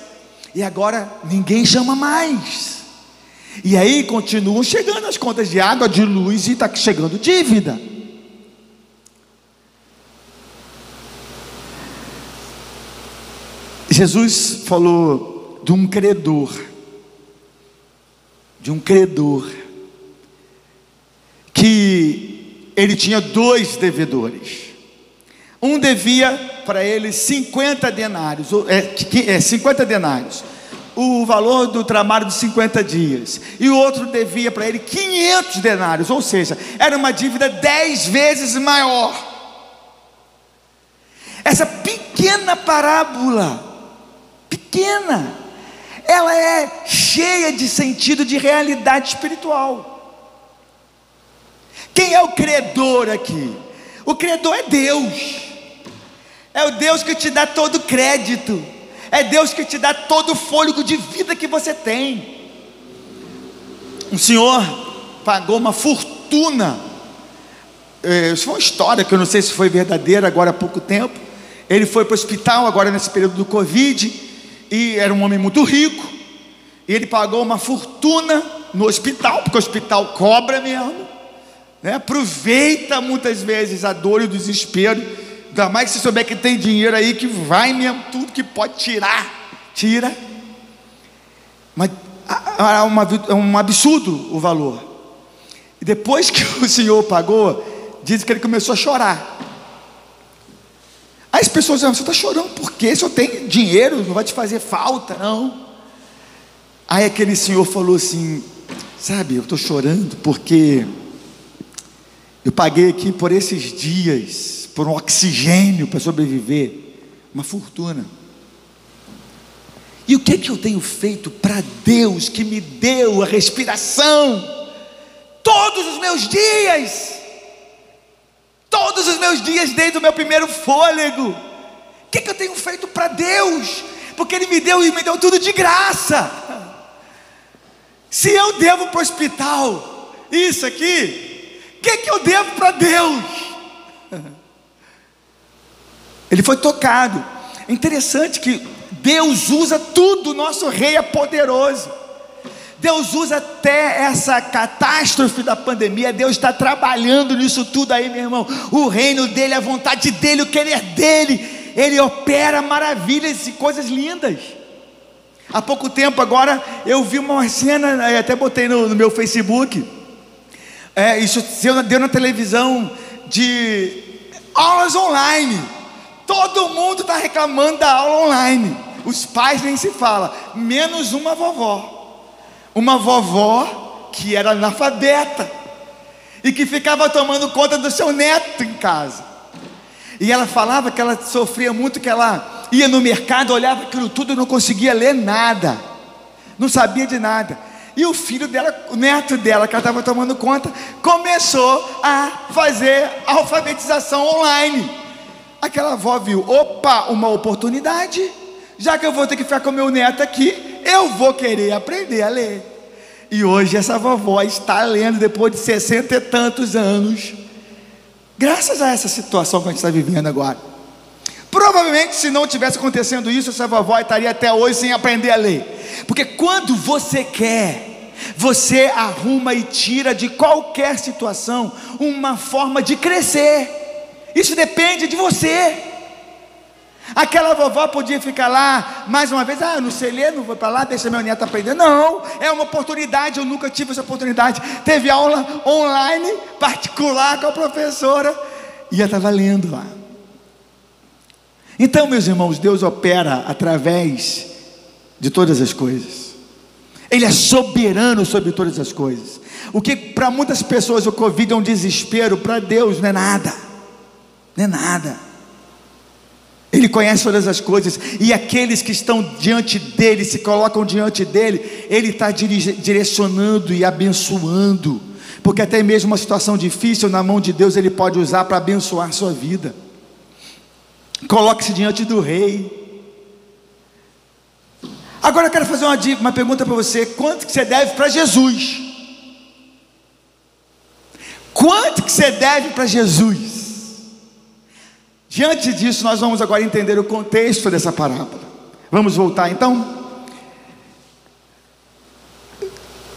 e agora ninguém chama mais. E aí continuam chegando as contas de água, de luz, e está chegando dívida. Jesus falou de um credor, que ele tinha 2 devedores. Um devia para ele 50 denários, 50 denários. o valor do trabalho de 50 dias, e o outro devia para ele 500 denários, ou seja, era uma dívida 10 vezes maior. Essa pequena parábola, pequena, ela é cheia de sentido de realidade espiritual. Quem é o credor aqui? O credor é Deus. É o Deus que te dá todo o crédito. É Deus que te dá todo o fôlego de vida que você tem. Um senhor pagou uma fortuna. Isso foi uma história que eu não sei se foi verdadeira, agora há pouco tempo. Ele foi para o hospital, agora nesse período do Covid, e era um homem muito rico. E ele pagou uma fortuna no hospital, porque o hospital cobra mesmo, né? Aproveita muitas vezes a dor e o desespero. Ainda mais se souber que tem dinheiro aí que vai mesmo, tudo que pode tirar, tira. Mas é um absurdo o valor. E depois que o senhor pagou, diz que ele começou a chorar. Aí as pessoas dizem: você está chorando por quê? Se eu tenho dinheiro, não vai te fazer falta, não. Aí aquele senhor falou assim: sabe, eu estou chorando porque eu paguei aqui por esses dias, por um oxigênio para sobreviver, uma fortuna. E o que é que eu tenho feito para Deus que me deu a respiração todos os meus dias? Todos os meus dias desde o meu primeiro fôlego. O que é que eu tenho feito para Deus? Porque Ele me deu e me deu tudo de graça. Se eu devo para o hospital isso aqui, o que é que eu devo para Deus? Ele foi tocado. É interessante que Deus usa tudo. Nosso Rei é poderoso. Deus usa até essa catástrofe da pandemia. Deus está trabalhando nisso tudo aí, meu irmão. O reino dele, a vontade dele, o querer dele. Ele opera maravilhas e coisas lindas. Há pouco tempo agora eu vi uma cena, até botei no meu Facebook. Isso deu na televisão, de aulas online. Todo mundo está reclamando da aula online. Os pais nem se fala, menos uma vovó. Uma vovó que era analfabeta e que ficava tomando conta do seu neto em casa. E ela falava que ela sofria muito, que ela ia no mercado, olhava aquilo tudo e não conseguia ler nada, não sabia de nada. E o filho dela, o neto dela, que ela estava tomando conta, começou a fazer a alfabetização online. Aquela avó viu: opa, uma oportunidade. Já que eu vou ter que ficar com meu neto aqui, eu vou querer aprender a ler. E hoje essa vovó está lendo depois de 60 e tantos anos, graças a essa situação que a gente está vivendo agora. Provavelmente, se não tivesse acontecendo isso, essa vovó estaria até hoje sem aprender a ler. Porque quando você quer, você arruma e tira de qualquer situação uma forma de crescer. Isso depende de você. Aquela vovó podia ficar lá mais uma vez: eu não sei ler, não vou para lá, deixa meu neto aprender. Não, é uma oportunidade. Eu nunca tive essa oportunidade. Teve aula online, particular, com a professora, e ela estava lendo lá. Então, meus irmãos, Deus opera através de todas as coisas. Ele é soberano sobre todas as coisas. O que para muitas pessoas o Covid é um desespero, para Deus não é nada. Não é nada. Ele conhece todas as coisas, e aqueles que estão diante dele, se colocam diante dele, ele está direcionando e abençoando, porque até mesmo uma situação difícil na mão de Deus, ele pode usar para abençoar a sua vida. Coloque-se diante do Rei. Agora eu quero fazer uma pergunta para você: quanto que você deve para Jesus? Quanto que você deve para Jesus? Diante disso, nós vamos agora entender o contexto dessa parábola. Vamos voltar então?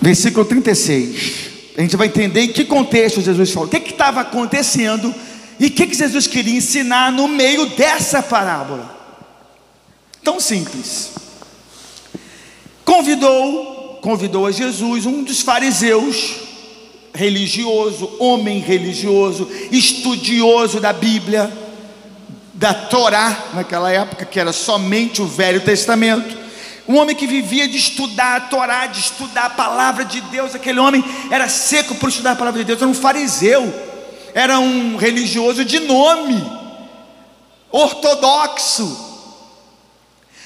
Versículo 36. A gente vai entender em que contexto Jesus falou, o que estava acontecendo e o que Jesus queria ensinar no meio dessa parábola. Tão simples. Convidou a Jesus um dos fariseus, religioso, homem religioso, estudioso da Bíblia, da Torá, naquela época, que era somente o Velho Testamento. um homem que vivia de estudar a Torá, de estudar a palavra de Deus. Aquele homem era seco por estudar a palavra de Deus, era um fariseu, era um religioso de nome, ortodoxo.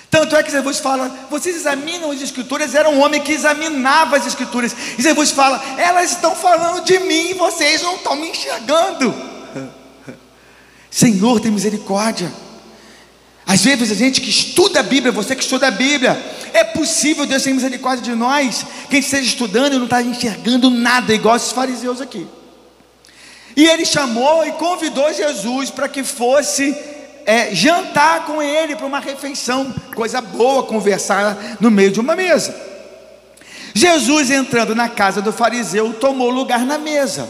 Tanto é que Jesus fala: vocês examinam as Escrituras. Era um homem que examinava as Escrituras. E Jesus fala: elas estão falando de mim, vocês não estão me enxergando. Senhor, tem misericórdia. Às vezes a gente que estuda a Bíblia, você que estuda a Bíblia, é possível Deus ter misericórdia de nós, quem esteja estudando e não está enxergando nada, igual esses fariseus aqui. E ele chamou e convidou Jesus para que fosse jantar com ele, para uma refeição. Coisa boa, conversar no meio de uma mesa. Jesus, entrando na casa do fariseu, tomou lugar na mesa.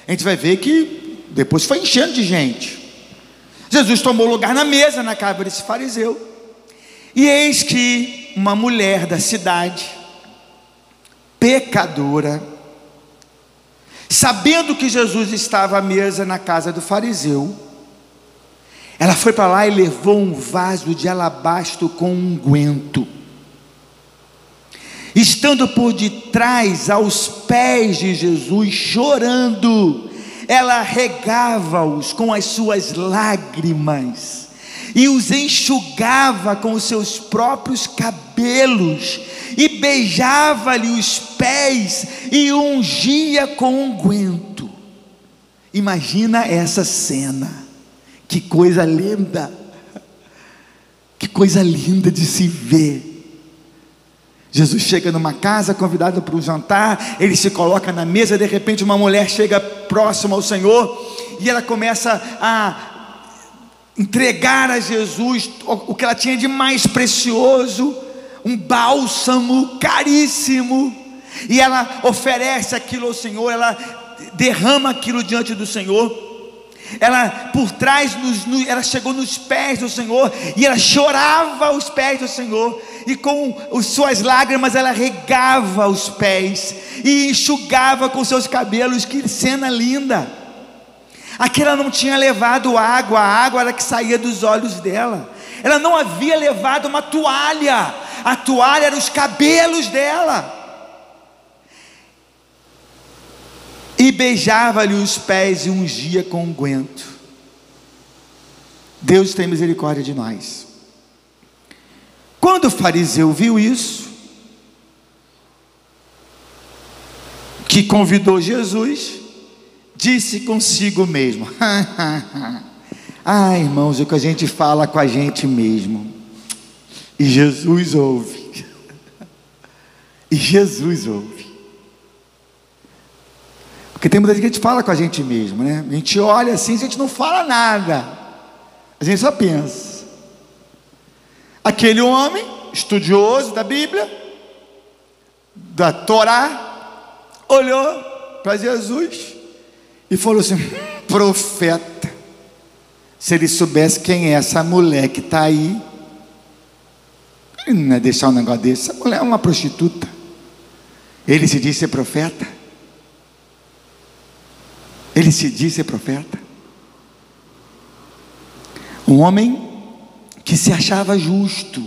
A gente vai ver que depois foi enchendo de gente. Jesus tomou lugar na mesa, na casa desse fariseu. E eis que uma mulher da cidade, pecadora, sabendo que Jesus estava à mesa na casa do fariseu, ela foi para lá e levou um vaso de alabastro com unguento. Estando por detrás, aos pés de Jesus, chorando, ela regava-os com as suas lágrimas e os enxugava com os seus próprios cabelos, e beijava-lhe os pés e ungia com unguento. Imagina essa cena. Que coisa linda, que coisa linda de se ver. Jesus chega numa casa, convidado para um jantar, ele se coloca na mesa. De repente uma mulher chega próxima ao Senhor, e ela começa a entregar a Jesus o que ela tinha de mais precioso, um bálsamo caríssimo, e ela oferece aquilo ao Senhor, ela derrama aquilo diante do Senhor. Ela por trás, ela chegou nos pés do Senhor, e ela chorava aos pés do Senhor, e com as suas lágrimas ela regava os pés e enxugava com seus cabelos. Que cena linda! Aqui ela não tinha levado água, a água era que saía dos olhos dela. Ela não havia levado uma toalha, a toalha eram os cabelos dela. E beijava-lhe os pés e ungia com unguento. Deus tem misericórdia de nós. Quando o fariseu viu isso, que convidou Jesus, disse consigo mesmo: ah, irmãos, o que a gente fala com a gente mesmo. E Jesus ouve. E Jesus ouve. Porque tem muita gente que a gente fala com a gente mesmo, né? A gente olha assim, a gente não fala nada, a gente só pensa. Aquele homem estudioso da Bíblia, da Torá, olhou para Jesus e falou assim: profeta, se ele soubesse quem é essa mulher que está aí, ele não ia deixar um negócio desse. Essa mulher é uma prostituta. Ele se diz ser profeta. Ele se diz ser profeta. Um homem que se achava justo.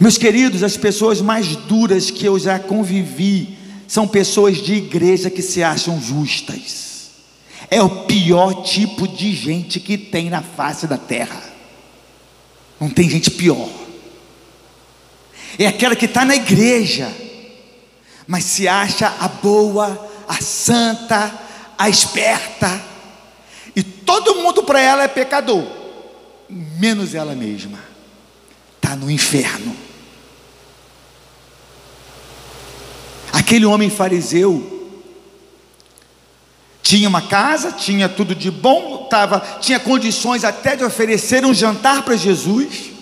Meus queridos, as pessoas mais duras que eu já convivi são pessoas de igreja que se acham justas. É o pior tipo de gente que tem na face da terra. Não tem gente pior. É aquela que está na igreja, mas se acha a boa, a santa, a esperta, e todo mundo para ela é pecador, menos ela mesma. Está no inferno. Aquele homem fariseu tinha uma casa, tinha tudo de bom, tinha condições até de oferecer um jantar para Jesus,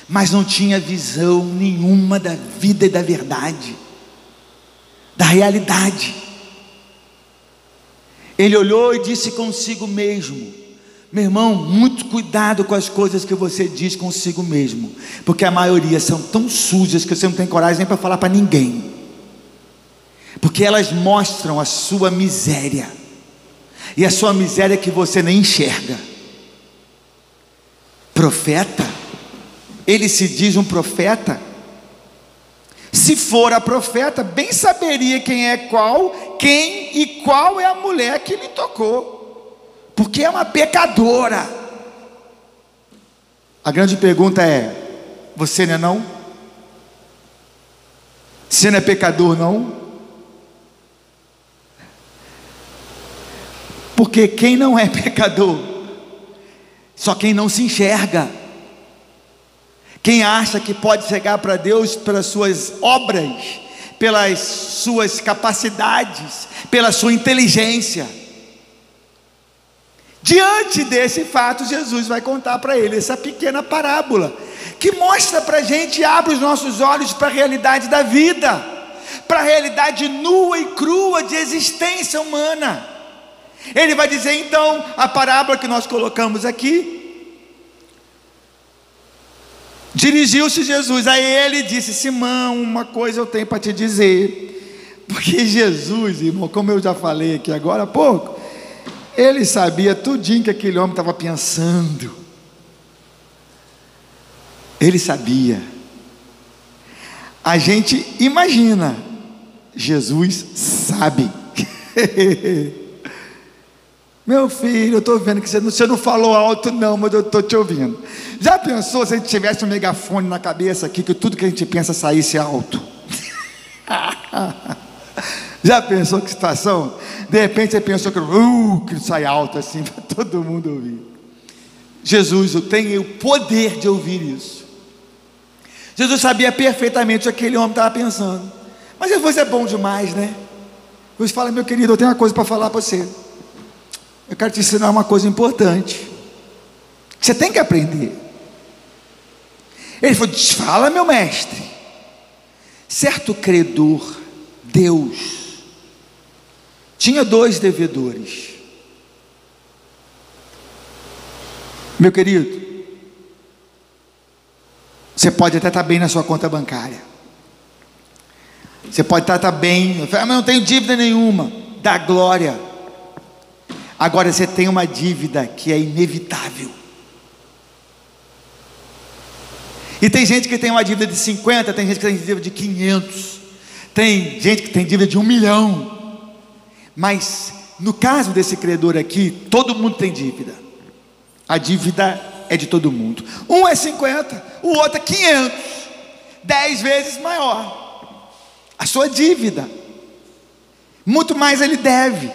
mas não tinha visão nenhuma da vida e da verdade, da realidade. Ele olhou e disse consigo mesmo: meu irmão, muito cuidado com as coisas que você diz consigo mesmo, porque a maioria são tão sujas que você não tem coragem nem para falar para ninguém, porque elas mostram a sua miséria, e a sua miséria que você nem enxerga. Profeta, ele se diz um profeta? Se fora profeta, bem saberia quem e qual é a mulher que lhe tocou, porque é uma pecadora. A grande pergunta é: você não é não? Você não é pecador não? Porque quem não é pecador? Só quem não se enxerga. Quem acha que pode chegar para Deus pelas suas obras, pelas suas capacidades, pela sua inteligência. Diante desse fato, Jesus vai contar para ele essa pequena parábola, que mostra para a gente, abre os nossos olhos para a realidade da vida, para a realidade nua e crua de existência humana. Ele vai dizer então a parábola que nós colocamos aqui. Dirigiu-se Jesus a ele e disse: Simão, uma coisa eu tenho para te dizer. Porque Jesus, irmão, como eu já falei aqui agora há pouco, ele sabia tudinho que aquele homem estava pensando. Ele sabia. A gente imagina, Jesus sabe. Meu filho, eu estou vendo que você não falou alto não, mas eu estou te ouvindo. Já pensou se a gente tivesse um megafone na cabeça aqui, que tudo que a gente pensa saísse alto? Já pensou que situação? De repente você pensou que sai alto assim, para todo mundo ouvir. Jesus, eu tenho o poder de ouvir isso. Jesus sabia perfeitamente o que aquele homem estava pensando. Mas Jesus é bom demais, né? Jesus fala: meu querido, eu tenho uma coisa para falar para você. Eu quero te ensinar uma coisa importante. Você tem que aprender. Ele falou: fala, meu mestre. Certo credor, Deus, tinha 2 devedores. Meu querido, você pode até estar bem na sua conta bancária. Você pode estar bem, mas não tenho dívida nenhuma. Dá glória. Agora você tem uma dívida que é inevitável. E tem gente que tem uma dívida de 50, tem gente que tem dívida de 500, tem gente que tem dívida de 1 milhão. Mas no caso desse credor aqui, todo mundo tem dívida. A dívida é de todo mundo. Um é 50, o outro é 500, 10 vezes maior a sua dívida. Muito mais ele deve.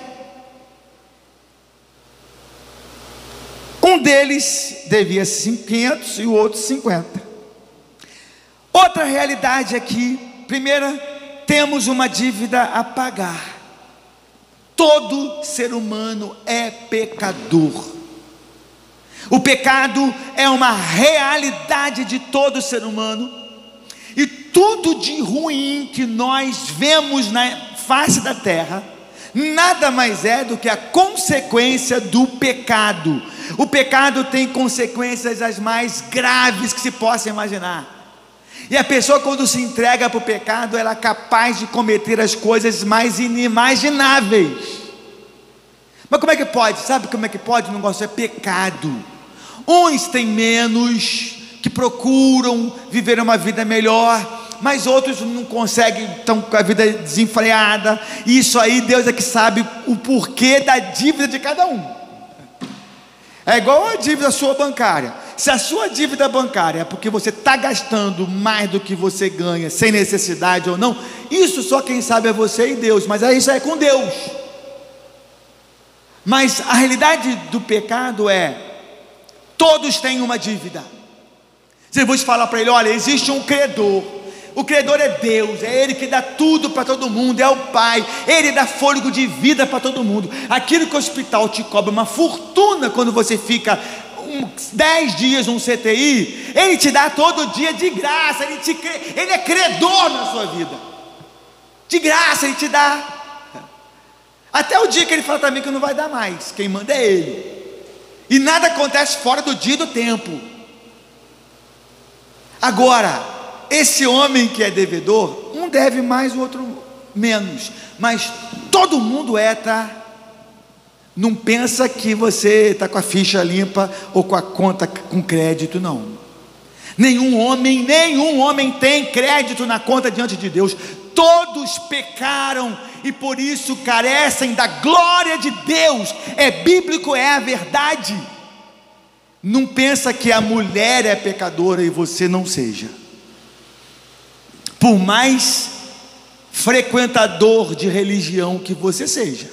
Um deles devia 500 e o outro 50. Outra realidade aqui. Primeira, temos uma dívida a pagar. Todo ser humano é pecador. O pecado é uma realidade de todo ser humano. E tudo de ruim que nós vemos na face da terra, nada mais é do que a consequência do pecado. O pecado tem consequências as mais graves que se possa imaginar. E a pessoa, quando se entrega para o pecado, ela é capaz de cometer as coisas mais inimagináveis. Mas como é que pode? Sabe como é que pode? O negócio é pecado. Uns têm menos, que procuram viver uma vida melhor, mas outros não conseguem, estão com a vida desenfreada. E isso aí, Deus é que sabe o porquê da dívida de cada um. É igual a dívida sua bancária. Se a sua dívida bancária é porque você está gastando mais do que você ganha, sem necessidade ou não, isso só quem sabe é você e Deus. Mas isso é com Deus. Mas a realidade do pecado é: todos têm uma dívida. Você vai falar para ele: olha, existe um credor. O credor é Deus, é Ele que dá tudo para todo mundo, é o Pai, Ele dá fôlego de vida para todo mundo. Aquilo que o hospital te cobra uma fortuna quando você fica 10 dias num CTI, Ele te dá todo dia de graça. Ele é credor na sua vida, de graça Ele te dá, até o dia que Ele fala também que não vai dar mais. Quem manda é Ele, e nada acontece fora do dia e do tempo. Agora, esse homem que é devedor, um deve mais, o outro menos, mas todo mundo tá? Não pensa que você está com a ficha limpa ou com a conta com crédito, não. Nenhum homem tem crédito na conta diante de Deus. Todos pecaram e por isso carecem da glória de Deus. É bíblico, é a verdade. Não pensa que a mulher é pecadora e você não seja. Por mais frequentador de religião que você seja.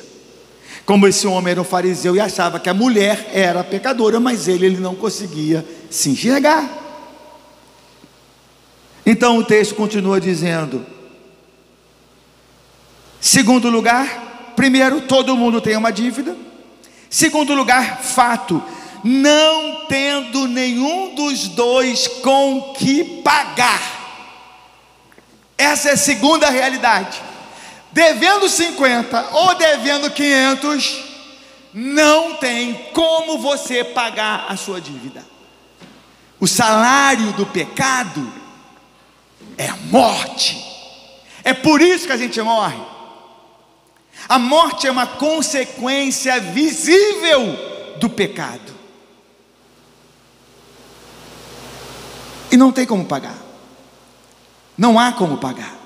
Como esse homem era um fariseu e achava que a mulher era pecadora, mas ele não conseguia se enxergar. Então o texto continua dizendo: segundo lugar, primeiro, todo mundo tem uma dívida. Segundo lugar, fato, não tendo nenhum dos dois com que pagar. Essa é a segunda realidade. Devendo 50 ou devendo 500, não tem como você pagar a sua dívida. O salário do pecado é a morte. É por isso que a gente morre. A morte é uma consequência visível do pecado. E não tem como pagar. Não há como pagar.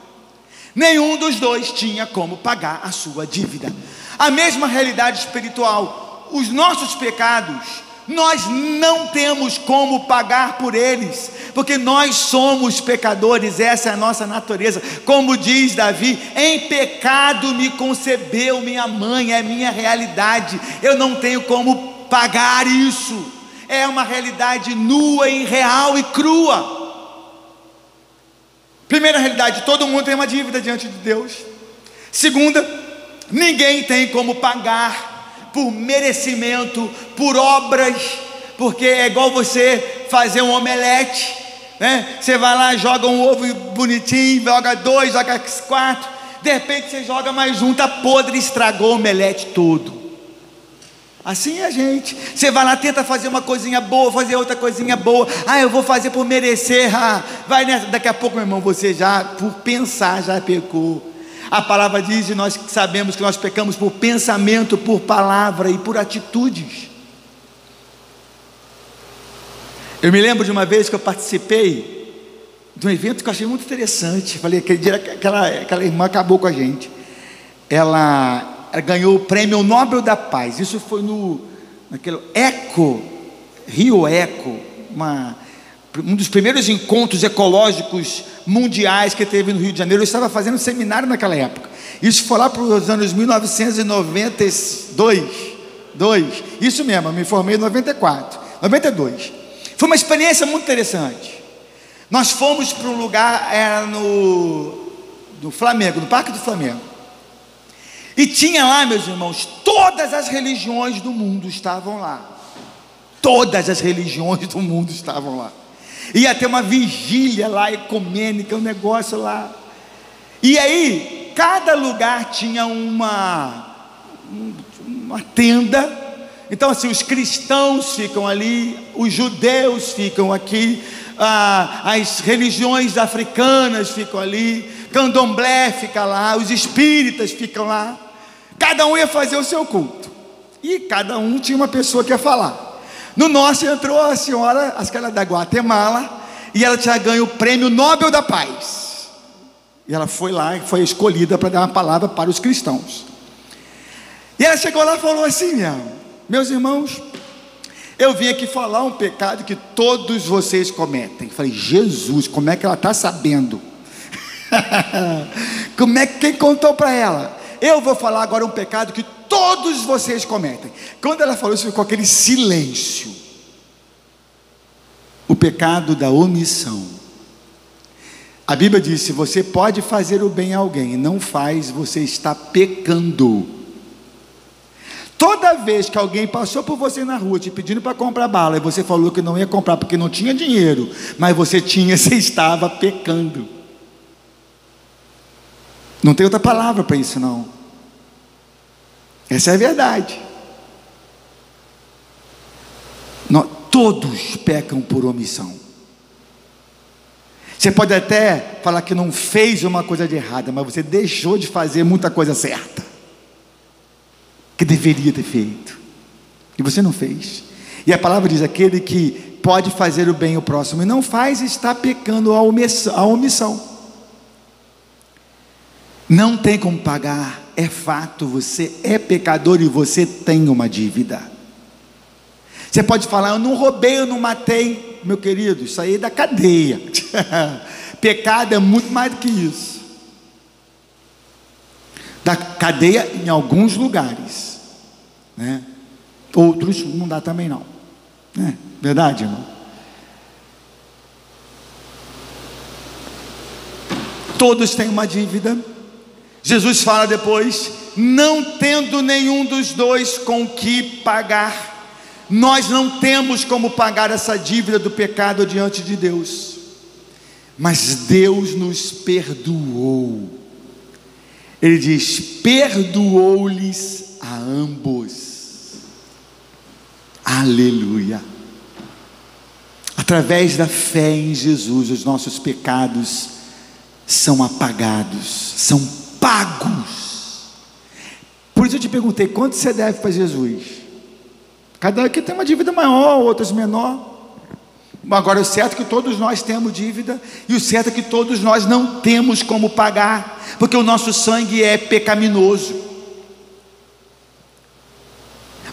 Nenhum dos dois tinha como pagar a sua dívida. A mesma realidade espiritual. Os nossos pecados, nós não temos como pagar por eles, porque nós somos pecadores. Essa é a nossa natureza. Como diz Davi: em pecado me concebeu minha mãe. É minha realidade. Eu não tenho como pagar isso. É uma realidade nua e real e crua. Primeira realidade, todo mundo tem uma dívida diante de Deus. Segunda, ninguém tem como pagar por merecimento, por obras, porque é igual você fazer um omelete, né? Você vai lá, joga um ovo bonitinho, joga 2, joga 4, de repente você joga mais um, tá podre, estragou o omelete todo. Assim é a gente. Você vai lá, tenta fazer uma coisinha boa, fazer outra coisinha boa. Eu vou fazer por merecer. Vai nessa. Daqui a pouco, meu irmão, você já, por pensar, já pecou. A palavra diz, e nós sabemos que nós pecamos por pensamento, por palavra e por atitudes. Eu me lembro de uma vez que eu participei de um evento que eu achei muito interessante. Falei, aquele dia aquela irmã acabou com a gente. Ela ganhou o prêmio Nobel da Paz. Isso foi naquele Rio Eco, um dos primeiros encontros ecológicos mundiais que teve no Rio de Janeiro. Eu estava fazendo seminário naquela época. Isso foi lá para os anos 1992. Isso mesmo, eu me formei em 92. Foi uma experiência muito interessante. Nós fomos para um lugar, era no Flamengo, no Parque do Flamengo. E tinha lá, meus irmãos, todas as religiões do mundo estavam lá. Todas as religiões do mundo estavam lá. Ia ter uma vigília lá, ecumênica, um negócio lá. E aí, cada lugar tinha uma tenda. Então assim, os cristãos ficam ali, os judeus ficam aqui, as religiões africanas ficam ali, candomblé fica lá, os espíritas ficam lá. Cada um ia fazer o seu culto. E cada um tinha uma pessoa que ia falar. No nosso entrou a senhora, acho que era da Guatemala, e ela tinha ganho o prêmio Nobel da Paz. E ela foi lá e foi escolhida para dar uma palavra para os cristãos. E ela chegou lá e falou assim: meus irmãos, eu vim aqui falar um pecado que todos vocês cometem. Eu falei: Jesus, como é que ela está sabendo? Como é que quem contou para ela? Eu vou falar agora um pecado que todos vocês cometem. Quando ela falou isso, ficou aquele silêncio. O pecado da omissão. A Bíblia diz: se você pode fazer o bem a alguém e não faz, você está pecando. Toda vez que alguém passou por você na rua te pedindo para comprar bala, e você falou que não ia comprar porque não tinha dinheiro, mas você estava pecando. Não tem outra palavra para isso, não. Essa é a verdade. Todos pecam por omissão. Você pode até falar que não fez uma coisa de errada, mas você deixou de fazer muita coisa certa, que deveria ter feito, e você não fez. E a palavra diz: aquele que pode fazer o bem ao próximo e não faz, está pecando a omissão. Não tem como pagar, é fato, você é pecador e você tem uma dívida. Você pode falar, eu não roubei, eu não matei. Meu querido, isso aí é da cadeia. Pecado é muito mais do que isso. Da cadeia em alguns lugares, né? Outros não dá também não, né? Verdade, irmão? Todos têm uma dívida. Jesus fala depois, não tendo nenhum dos dois com que pagar. Nós não temos como pagar essa dívida do pecado diante de Deus, mas Deus nos perdoou. Ele diz, perdoou-lhes a ambos. Aleluia. Através da fé em Jesus, os nossos pecados são apagados, são pagos. Por isso eu te perguntei, quanto você deve para Jesus? Cada um aqui tem uma dívida maior, outras menor. Agora o certo é que todos nós temos dívida, e o certo é que todos nós não temos como pagar, porque o nosso sangue é pecaminoso.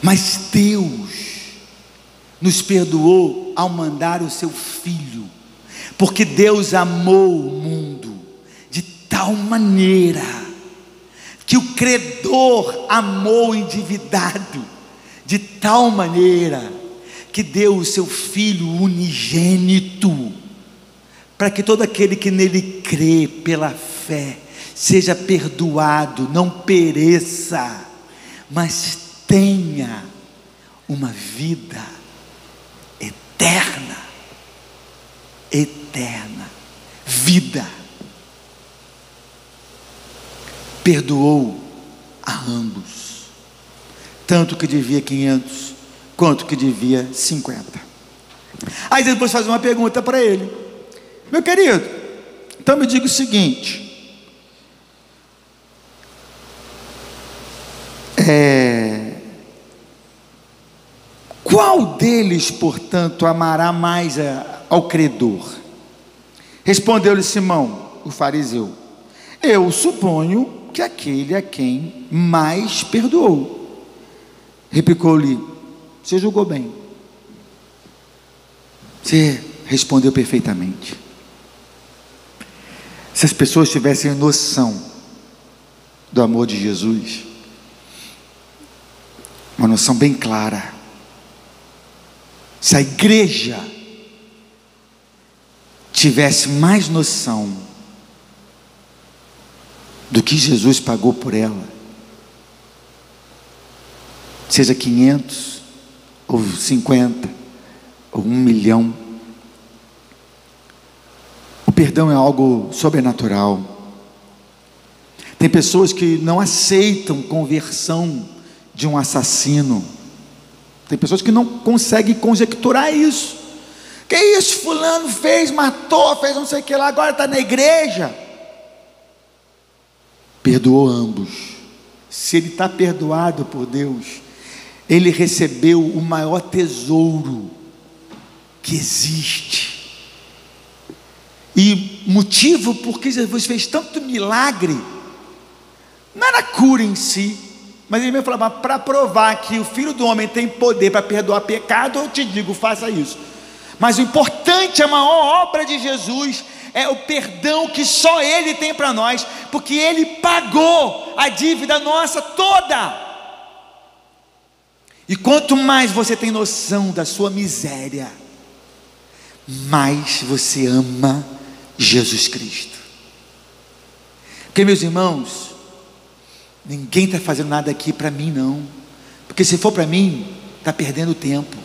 Mas Deus nos perdoou ao mandar o seu Filho, porque Deus amou o mundo de tal maneira, que o credor amou o endividado, de tal maneira, que deu o seu Filho unigênito, para que todo aquele que nele crê pela fé, seja perdoado, não pereça, mas tenha uma vida eterna, vida. Perdoou a ambos, tanto que devia 500, quanto que devia 50. Aí depois faz uma pergunta para ele, meu querido, então me diga o seguinte, qual deles, portanto, amará mais ao credor? Respondeu-lhe Simão, o fariseu, eu suponho que aquele a quem mais perdoou. Replicou-lhe, você julgou bem, você respondeu perfeitamente. Se as pessoas tivessem noção do amor de Jesus, uma noção bem clara, se a igreja tivesse mais noção do que Jesus pagou por ela, seja 500 ou 50 ou 1 milhão, o perdão é algo sobrenatural. Tem pessoas que não aceitam conversão de um assassino. Tem pessoas que não conseguem conjecturar isso. Que isso, fulano fez, matou, fez não sei o que lá, agora está na igreja. Perdoou ambos. Se ele está perdoado por Deus, ele recebeu o maior tesouro que existe. E motivo porque Jesus fez tanto milagre, não era a cura em si, mas ele me falava, para provar que o Filho do Homem tem poder para perdoar pecado, eu te digo, faça isso. Mas o importante, a maior obra de Jesus é o perdão que só Ele tem para nós, porque Ele pagou a dívida nossa toda. E quanto mais você tem noção da sua miséria, mais você ama Jesus Cristo. Porque, meus irmãos, ninguém está fazendo nada aqui para mim não, porque se for para mim, está perdendo tempo.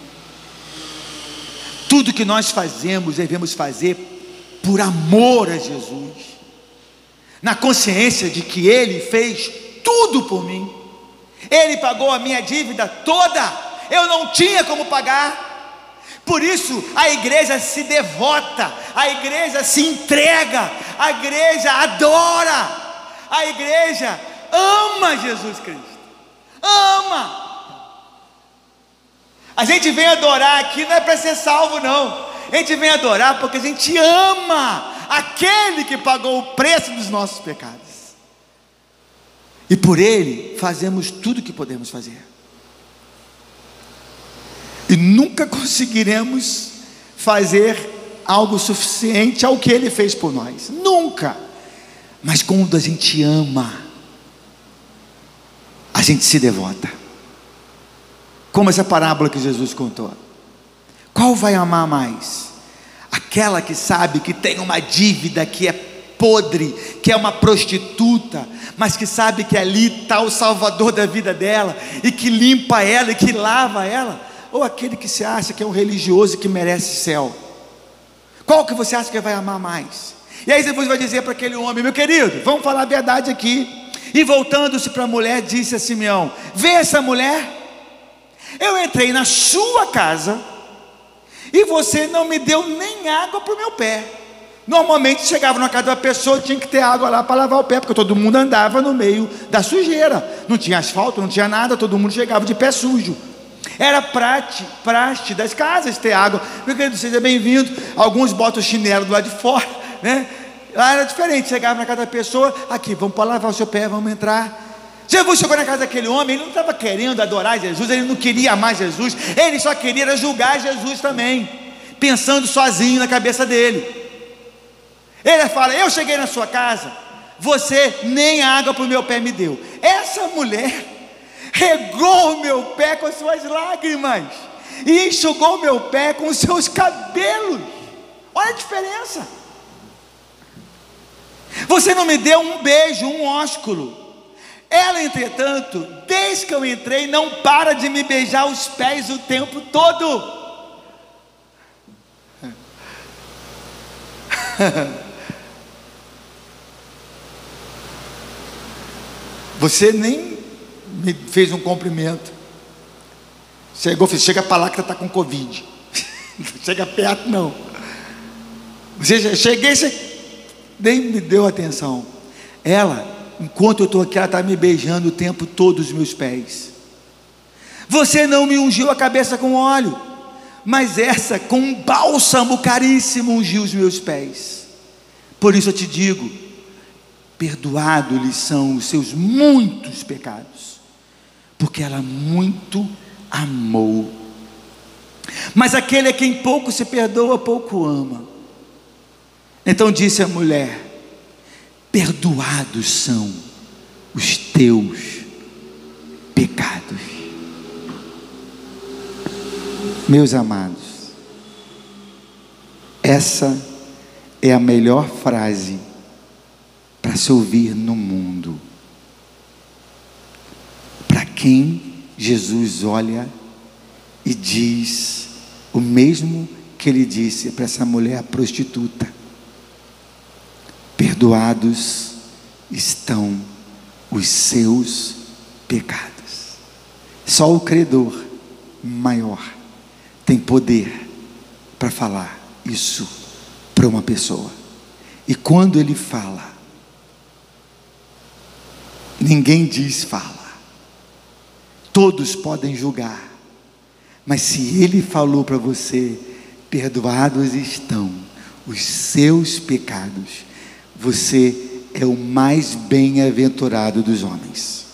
Tudo que nós fazemos, devemos fazer por amor a Jesus, na consciência de que Ele fez tudo por mim. Ele pagou a minha dívida toda, eu não tinha como pagar. Por isso a igreja se devota, a igreja se entrega, a igreja adora, a igreja ama Jesus Cristo, ama. A gente vem adorar aqui não é para ser salvo, não. A gente vem adorar porque a gente ama aquele que pagou o preço dos nossos pecados. E por ele fazemos tudo o que podemos fazer. E nunca conseguiremos fazer algo suficiente ao que ele fez por nós. Nunca. Mas quando a gente ama, a gente se devota. Como essa parábola que Jesus contou. Qual vai amar mais? Aquela que sabe que tem uma dívida que é podre, que é uma prostituta, mas que sabe que ali está o Salvador da vida dela, e que limpa ela e que lava ela? Ou aquele que se acha que é um religioso e que merece céu? Qual que você acha que vai amar mais? E aí depois vai dizer para aquele homem: meu querido, vamos falar a verdade aqui. E voltando-se para a mulher, disse a Simeão: vê essa mulher? Eu entrei na sua casa e você não me deu nem água para o meu pé. Normalmente chegava na casa da pessoa, tinha que ter água lá para lavar o pé, porque todo mundo andava no meio da sujeira, não tinha asfalto, não tinha nada, todo mundo chegava de pé sujo. Era praxe das casas ter água. Meu querido, seja bem-vindo. Alguns botam o chinelo do lado de fora, né? Lá era diferente, chegava na casa da pessoa: aqui, vamos para lavar o seu pé, vamos entrar. Jesus chegou na casa daquele homem, ele não estava querendo adorar Jesus, ele não queria amar Jesus, ele só queria julgar Jesus também, pensando sozinho na cabeça dele. Ele fala: eu cheguei na sua casa, você nem água para o meu pé me deu. Essa mulher regou o meu pé com as suas lágrimas e enxugou o meu pé com os seus cabelos. Olha a diferença. Você não me deu um beijo, um ósculo. Ela, entretanto, desde que eu entrei, não para de me beijar os pés o tempo todo. Você nem me fez um cumprimento. Chega para lá que você está com Covid. Não chega perto, não. Cheguei, você nem me deu atenção. Ela, enquanto eu estou aqui, ela está me beijando o tempo todo os meus pés. Você não me ungiu a cabeça com óleo, mas essa com um bálsamo caríssimo ungiu os meus pés. Por isso eu te digo: perdoados lhes são os seus muitos pecados, porque ela muito amou. Mas aquele a quem pouco se perdoa, pouco ama. Então disse a mulher: perdoados são os teus pecados. Meus amados, essa é a melhor frase para se ouvir no mundo. Para quem Jesus olha e diz o mesmo que ele disse para essa mulher prostituta: perdoados estão os seus pecados. Só o credor maior tem poder para falar isso para uma pessoa. E quando ele fala, ninguém diz fala. Todos podem julgar, mas se ele falou para você: perdoados estão os seus pecados, você é o mais bem-aventurado dos homens,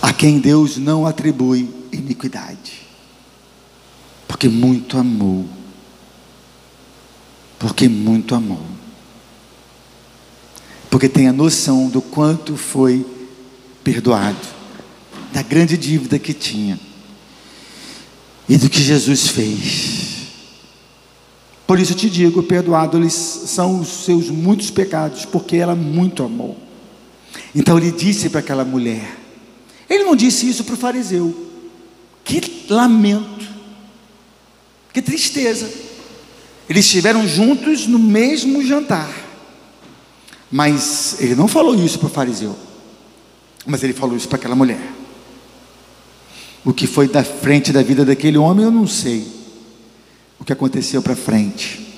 a quem Deus não atribui iniquidade, porque muito amou. Porque muito amou. Porque tem a noção do quanto foi perdoado, da grande dívida que tinha e do que Jesus fez. Por isso eu te digo: perdoados são os seus muitos pecados, porque ela muito amou. Então ele disse para aquela mulher, ele não disse isso para o fariseu. Que lamento, que tristeza. Eles estiveram juntos no mesmo jantar, mas ele não falou isso para o fariseu, mas ele falou isso para aquela mulher. O que foi da frente da vida daquele homem eu não sei, o que aconteceu para frente,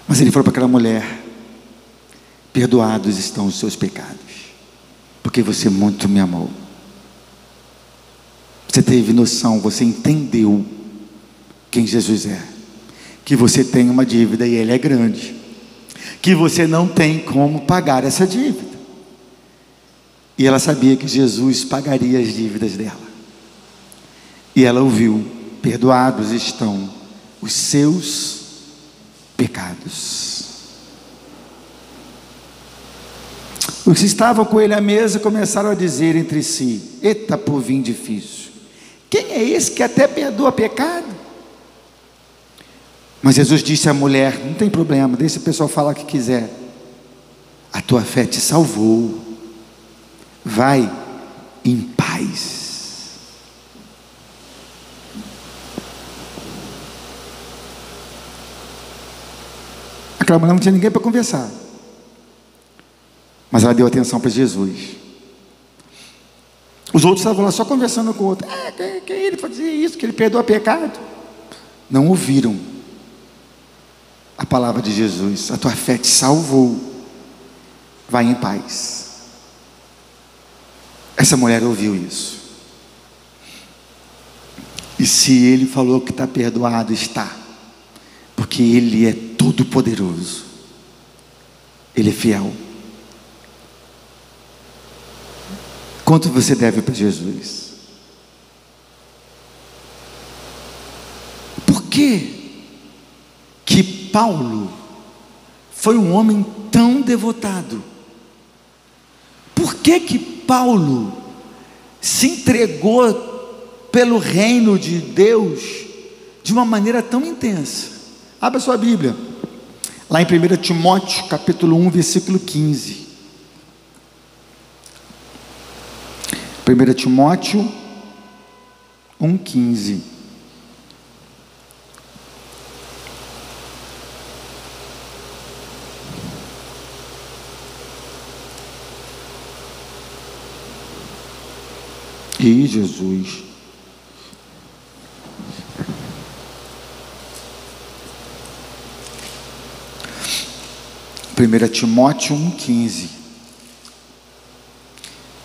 mas ele falou para aquela mulher: perdoados estão os seus pecados, porque você muito me amou. Você teve noção, você entendeu quem Jesus é. Que você tem uma dívida e ele é grande. Que você não tem como pagar essa dívida. E ela sabia que Jesus pagaria as dívidas dela. E ela ouviu: perdoados estão os seus pecados. Os que estavam com ele à mesa começaram a dizer entre si: eita, povinho difícil, quem é esse que até perdoa pecado? Mas Jesus disse à mulher: não tem problema, deixa o pessoal falar o que quiser. A tua fé te salvou. Vai em paz. Aquela mulher não tinha ninguém para conversar, mas ela deu atenção para Jesus. Os outros estavam lá só conversando com o outro. Que ele para dizer isso, que ele perdoa pecado. Não ouviram a palavra de Jesus: a tua fé te salvou. Vai em paz. Essa mulher ouviu isso. E se ele falou que está perdoado, está. Porque ele é todo poderoso. Ele é fiel. Quanto você deve para Jesus? Por que Paulo foi um homem tão devotado? Por que Paulo se entregou pelo reino de Deus de uma maneira tão intensa? Abra sua Bíblia, lá em 1 Timóteo, capítulo 1, versículo 15. 1 Timóteo 1,15. E Jesus. Primeira Timóteo 1,15.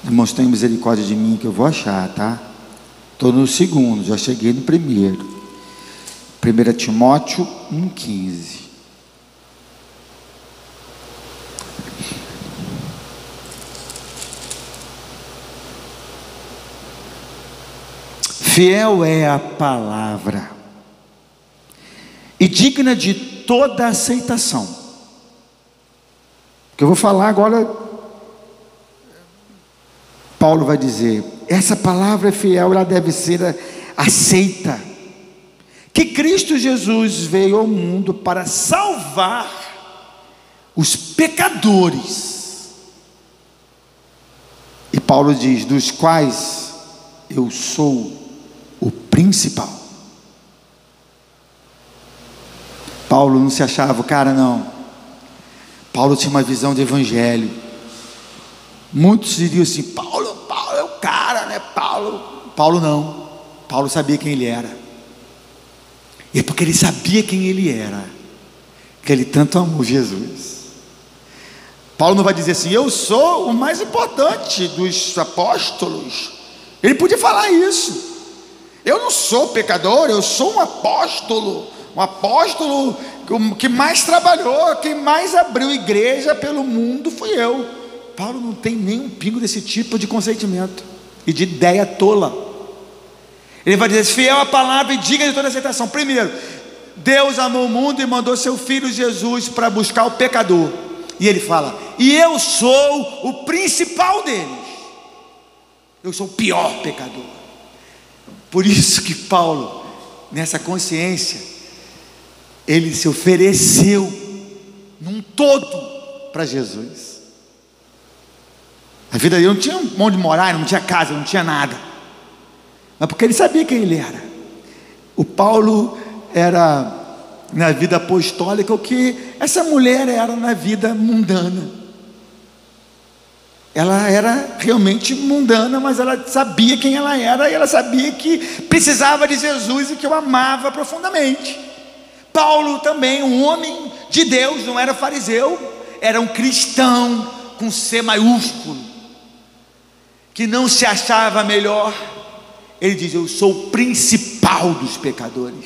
Irmãos, tenham misericórdia de mim que eu vou achar, tá? Estou no segundo, já cheguei no primeiro. 1 Timóteo 1,15. Fiel é a palavra e digna de toda aceitação. O que eu vou falar agora, Paulo vai dizer: essa palavra é fiel, ela deve ser aceita. Que Cristo Jesus veio ao mundo para salvar os pecadores. E Paulo diz: dos quais eu sou o principal. Paulo não se achava o cara, não. Paulo tinha uma visão de evangelho. Muitos diriam assim: Paulo é o cara, né? Paulo não. Paulo sabia quem ele era. E é porque ele sabia quem ele era que ele tanto amou Jesus. Paulo não vai dizer assim: eu sou o mais importante dos apóstolos. Ele podia falar isso. Eu não sou pecador, eu sou um apóstolo que mais trabalhou, quem mais abriu igreja pelo mundo fui eu. Paulo não tem nem um pingo desse tipo de consentimento e de ideia tola. Ele vai dizer: fiel à palavra e digna de toda aceitação. Primeiro, Deus amou o mundo e mandou seu filho Jesus para buscar o pecador. E ele fala: e eu sou o principal deles. Eu sou o pior pecador. Por isso que Paulo, nessa consciência, ele se ofereceu num todo para Jesus. A vida dele não tinha onde morar, não tinha casa, não tinha nada, mas porque ele sabia quem ele era. O Paulo era na vida apostólica o que essa mulher era na vida mundana. Ela era realmente mundana, mas ela sabia quem ela era, e ela sabia que precisava de Jesus e que o amava profundamente. Paulo também, um homem de Deus, não era fariseu, era um cristão com C maiúsculo, que não se achava melhor Ele diz: eu sou o principal dos pecadores.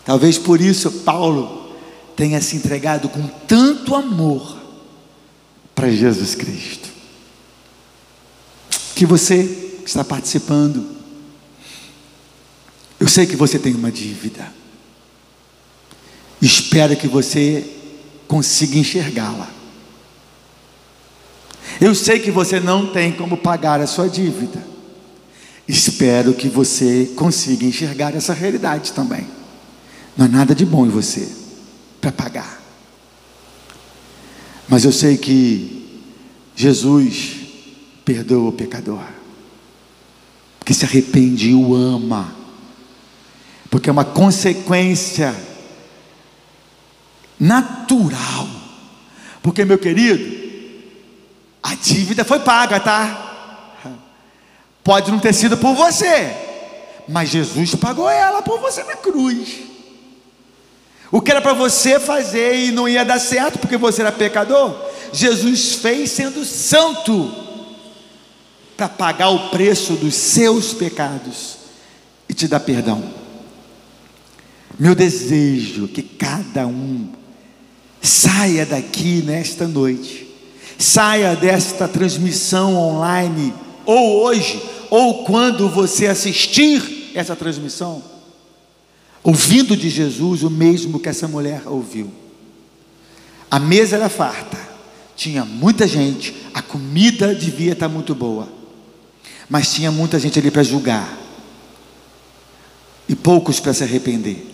Talvez por isso Paulo tenha se entregado com tanto amor para Jesus Cristo. Que você que está participando, eu sei que você tem uma dívida. Espero que você consiga enxergá-la. Eu sei que você não tem como pagar a sua dívida. Espero que você consiga enxergar essa realidade também. Não há nada de bom em você para pagar. Mas eu sei que Jesus perdoa o pecador, porque se arrepende e o ama, porque é uma consequência natural. Porque, meu querido, a dívida foi paga, tá? Pode não ter sido por você, mas Jesus pagou ela por você na cruz. O que era para você fazer e não ia dar certo porque você era pecador, Jesus fez sendo santo, para pagar o preço dos seus pecados e te dar perdão. Meu desejo é que cada um saia daqui nesta noite, saia desta transmissão online, ou hoje, ou quando você assistir essa transmissão, ouvindo de Jesus o mesmo que essa mulher ouviu. A mesa era farta, tinha muita gente, a comida devia estar muito boa, mas tinha muita gente ali para julgar, e poucos para se arrepender,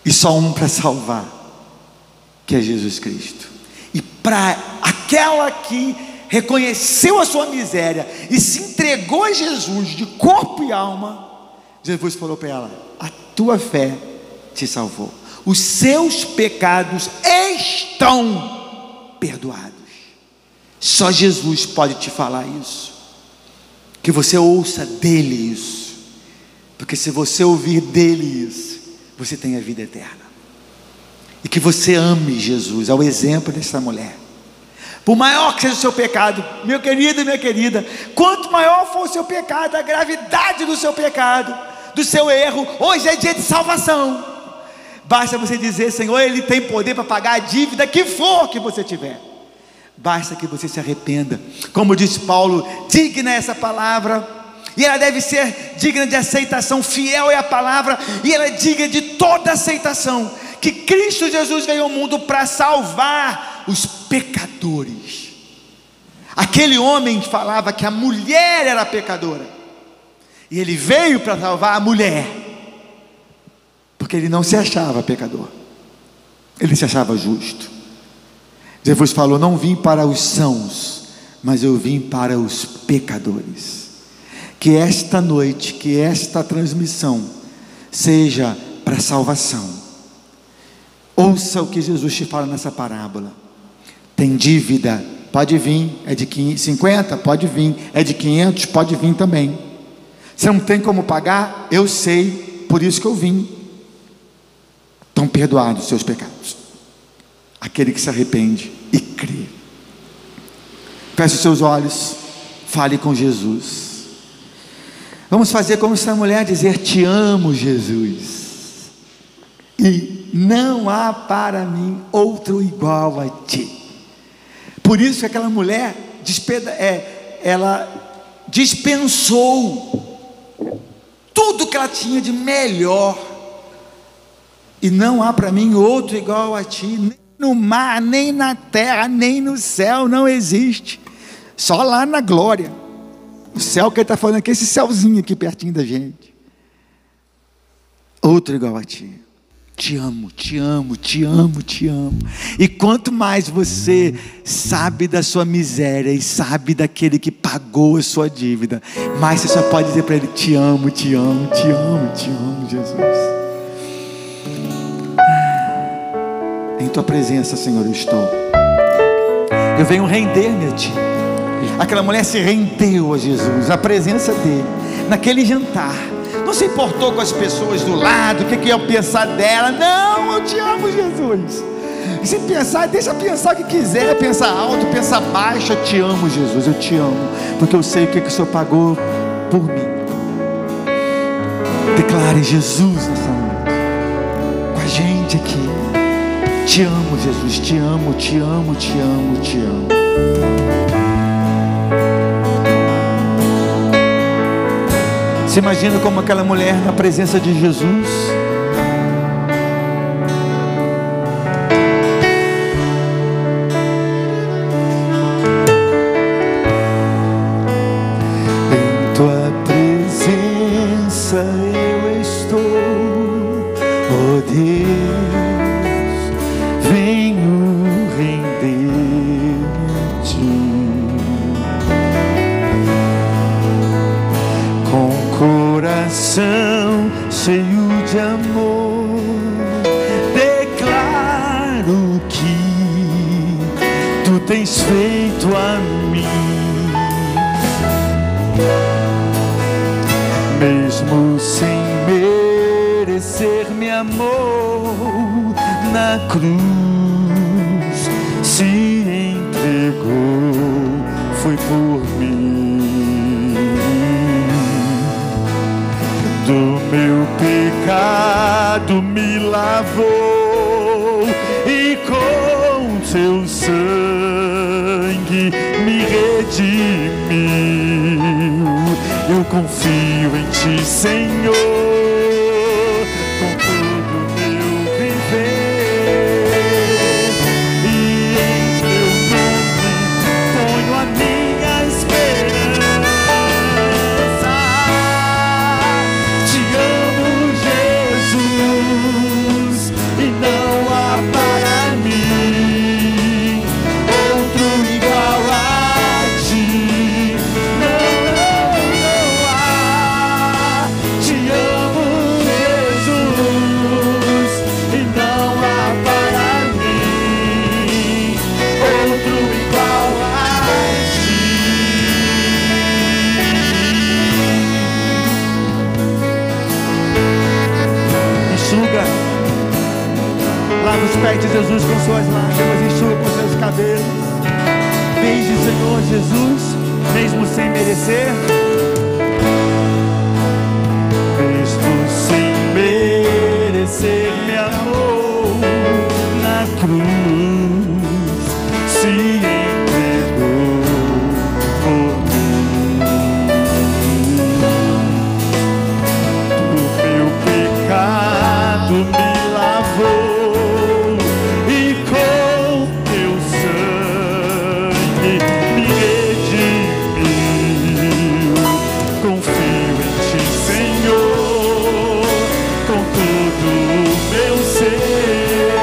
e só um para salvar, que é Jesus Cristo. E para aquela que reconheceu a sua miséria e se entregou a Jesus de corpo e alma, Jesus falou para ela: a tua fé te salvou, os seus pecados estão perdoados. Só Jesus pode te falar isso, que você ouça dele isso, porque se você ouvir dele isso, você tem a vida eterna. E que você ame Jesus, ao exemplo dessa mulher. Por maior que seja o seu pecado, meu querido e minha querida, quanto maior for o seu pecado, a gravidade do seu pecado, do seu erro, hoje é dia de salvação. Basta você dizer: Senhor, Ele tem poder para pagar a dívida que for que você tiver. Basta que você se arrependa. Como disse Paulo, digna é essa palavra, e ela deve ser digna de aceitação. Fiel é a palavra, e ela é digna de toda aceitação. Que Cristo Jesus veio ao mundo para salvar os pecadores. Aquele homem falava que a mulher era pecadora, e ele veio para salvar a mulher, porque ele não se achava pecador, ele se achava justo. Jesus falou: não vim para os sãos, mas eu vim para os pecadores. Que esta noite, que esta transmissão seja para salvação. Ouça o que Jesus te fala nessa parábola. Tem dívida? Pode vir. É de 50? Pode vir. É de 500? Pode vir também. Você não tem como pagar? Eu sei, por isso que eu vim. Estão perdoados os seus pecados. Aquele que se arrepende e crê. Feche os seus olhos, fale com Jesus. Vamos fazer como essa mulher, dizer: te amo, Jesus, e não há para mim outro igual a ti. Por isso que aquela mulher ela dispensou tudo que ela tinha de melhor. E não há para mim outro igual a ti. Nem no mar, nem na terra, nem no céu não existe. Só lá na glória. O céu que ele está falando aqui, esse céuzinho aqui pertinho da gente. Outro igual a ti. Te amo, te amo, te amo, te amo. E quanto mais você sabe da sua miséria e sabe daquele que pagou a sua dívida, mais você só pode dizer para ele: te amo, te amo, te amo, te amo, Jesus. Em tua presença, Senhor, eu estou. Eu venho render-me a ti. Aquela mulher se rendeu a Jesus, na presença dele, naquele jantar. Não se importou com as pessoas do lado, o que iam pensar dela. Não, eu te amo, Jesus. E se pensar, deixa pensar o que quiser, pensar alto, pensar baixo. Eu te amo, Jesus, eu te amo, porque eu sei o que o Senhor pagou por mim. Declare Jesus nessa noite, com a gente aqui. Te amo, Jesus, te amo, te amo, te amo, te amo. Você imagina como aquela mulher na presença de Jesus? Em tua presença eu estou, oh Deus, venho render-me a ti. Coração cheio de amor, declaro que tu tens feito a mim, mesmo sem merecer meu amor, na cruz se entregou, foi por mim. Do meu pecado me lavou e com seu sangue me redimiu. Eu confio em ti, Senhor, com todo o meu viver, e em teu nome ponho a minha esperança. Te amo, Jesus, e não há para mim outro igual a ti. Não há. Te amo, Jesus, e não há para mim outro igual a ti. Enxuga, lava os pés de Jesus com suas lágrimas, enxuga com seus cabelos. Beije o Senhor Jesus, mesmo sem merecer. Mesmo sem merecer meu amor, na cruz se entregou por mim. O meu pecado me lavou e com teu sangue me redimiu. Confio em ti, Senhor, com todo o meu ser,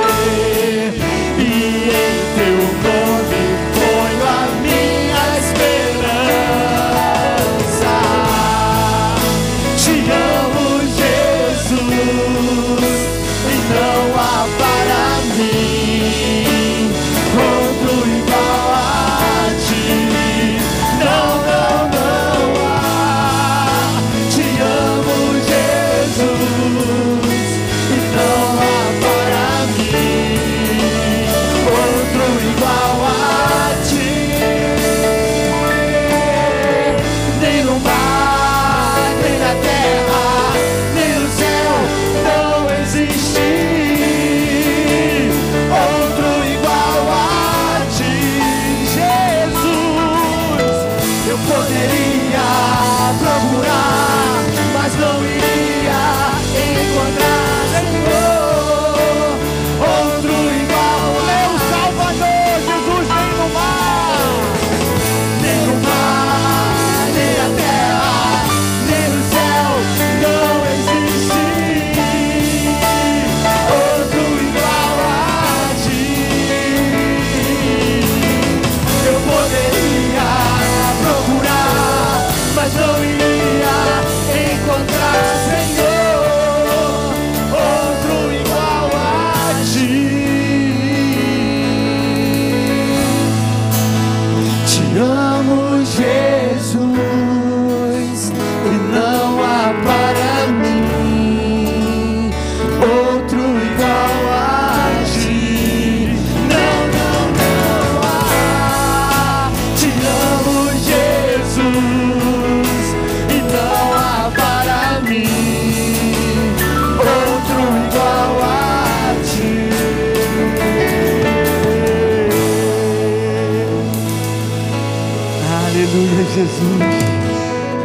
Jesus.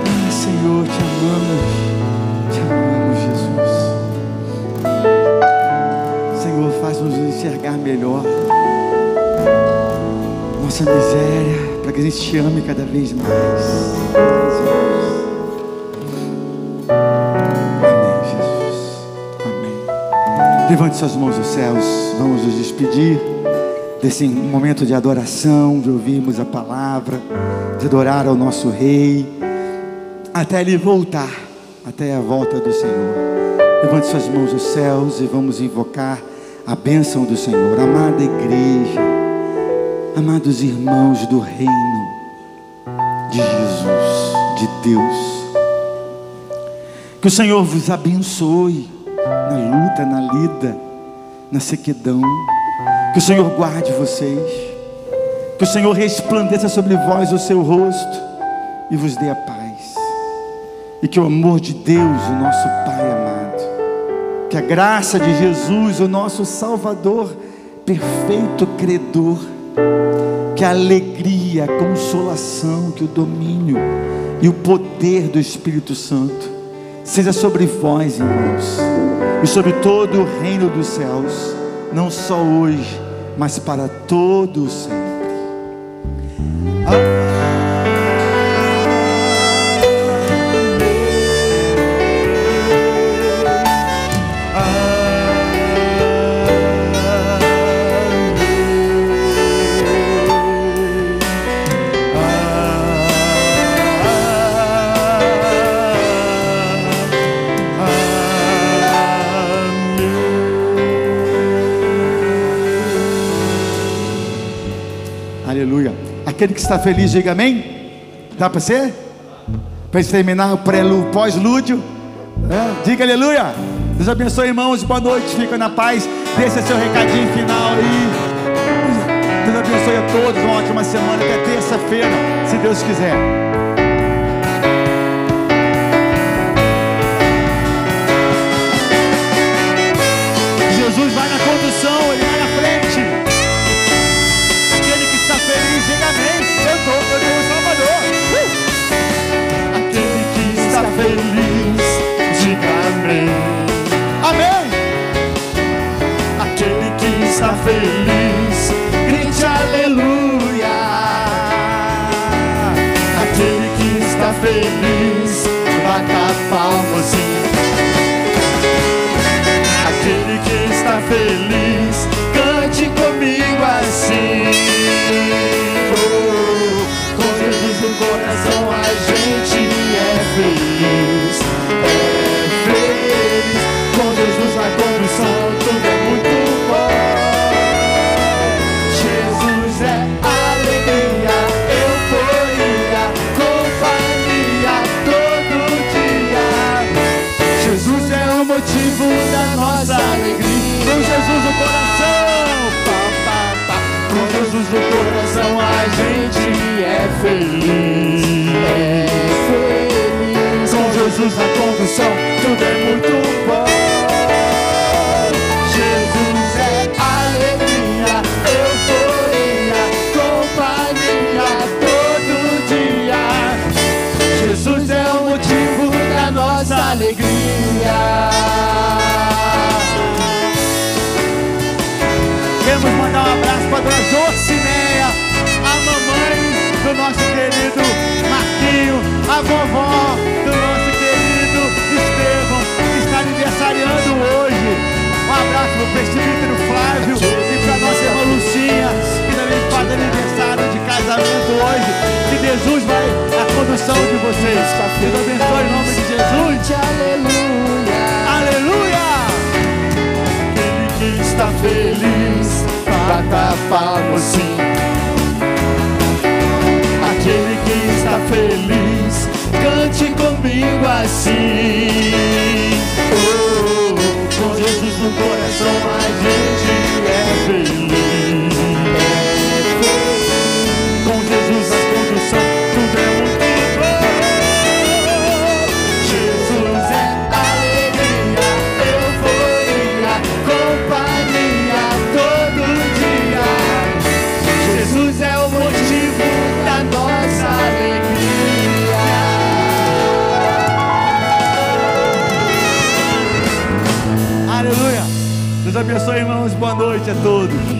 Ah, Senhor, te amamos, Jesus. Senhor, faz-nos enxergar melhor nossa miséria, para que a gente te ame cada vez mais. Amém, Jesus. Amém. Levante suas mãos aos céus. Vamos nos despedir desse momento de adoração, de ouvirmos a palavra, de adorar ao nosso Rei, até Ele voltar, até a volta do Senhor. Levante suas mãos aos céus e vamos invocar a bênção do Senhor. Amada igreja, amados irmãos do reino de Jesus, de Deus, que o Senhor vos abençoe na luta, na lida, na sequidão. Que o Senhor guarde vocês, que o Senhor resplandeça sobre vós o seu rosto e vos dê a paz, e que o amor de Deus, o nosso Pai amado, que a graça de Jesus, o nosso Salvador, perfeito credor, que a alegria, a consolação, que o domínio e o poder do Espírito Santo seja sobre vós, irmãos, e sobre todo o reino dos céus, não só hoje, mas para todo sempre. Aleluia. Aquele que está feliz, diga amém. Dá para ser? Para terminar o pós-lúdio, diga aleluia. Deus abençoe, irmãos, boa noite, fica na paz. Deixa seu recadinho final aí. Deus abençoe a todos, uma ótima semana, até terça-feira, se Deus quiser. Jesus vai na condução, Ele vai na frente. Aquele que está feliz, diga amém. Eu tenho o Salvador. Aquele que está feliz, diga amém. Amém. Aquele que está feliz, grite aleluia. Aquele que está feliz, bata palmas. Aquele que está feliz, cante comigo assim. Com Jesus no coração a gente é feliz, com Jesus na condução tudo é muito bom. Jesus é alegria, euforia, companhia todo dia. Jesus é o motivo da nossa alegria. Com Jesus no coração, com Jesus no coração a gente é feliz, com Jesus na condução tudo é muito bom. Jesus é alegria, euforia, companhia todo dia. Jesus é o motivo da nossa alegria. Queremos mandar um abraço para a dona Jocineia, a mamãe do nosso querido Marquinho, a vovó do nosso querido Estevão, que está aniversariando hoje. Um abraço para o presbítero Flávio e para a nossa irmã Lucinha, que também faz aniversário de casamento hoje. Que Jesus vai à condução de vocês. Deus abençoe em nome de Jesus. Aleluia. Aleluia. Aquele que está feliz, bata palmas sim. Aquele que está feliz, cante comigo assim. Com Jesus no coração a gente é feliz, com Jesus na condução tudo é muito bom. Jesus é alegria, euforia, companhia todo dia. Jesus é o motivo da nossa alegria. abençoe, irmãos. Boa noite a todos.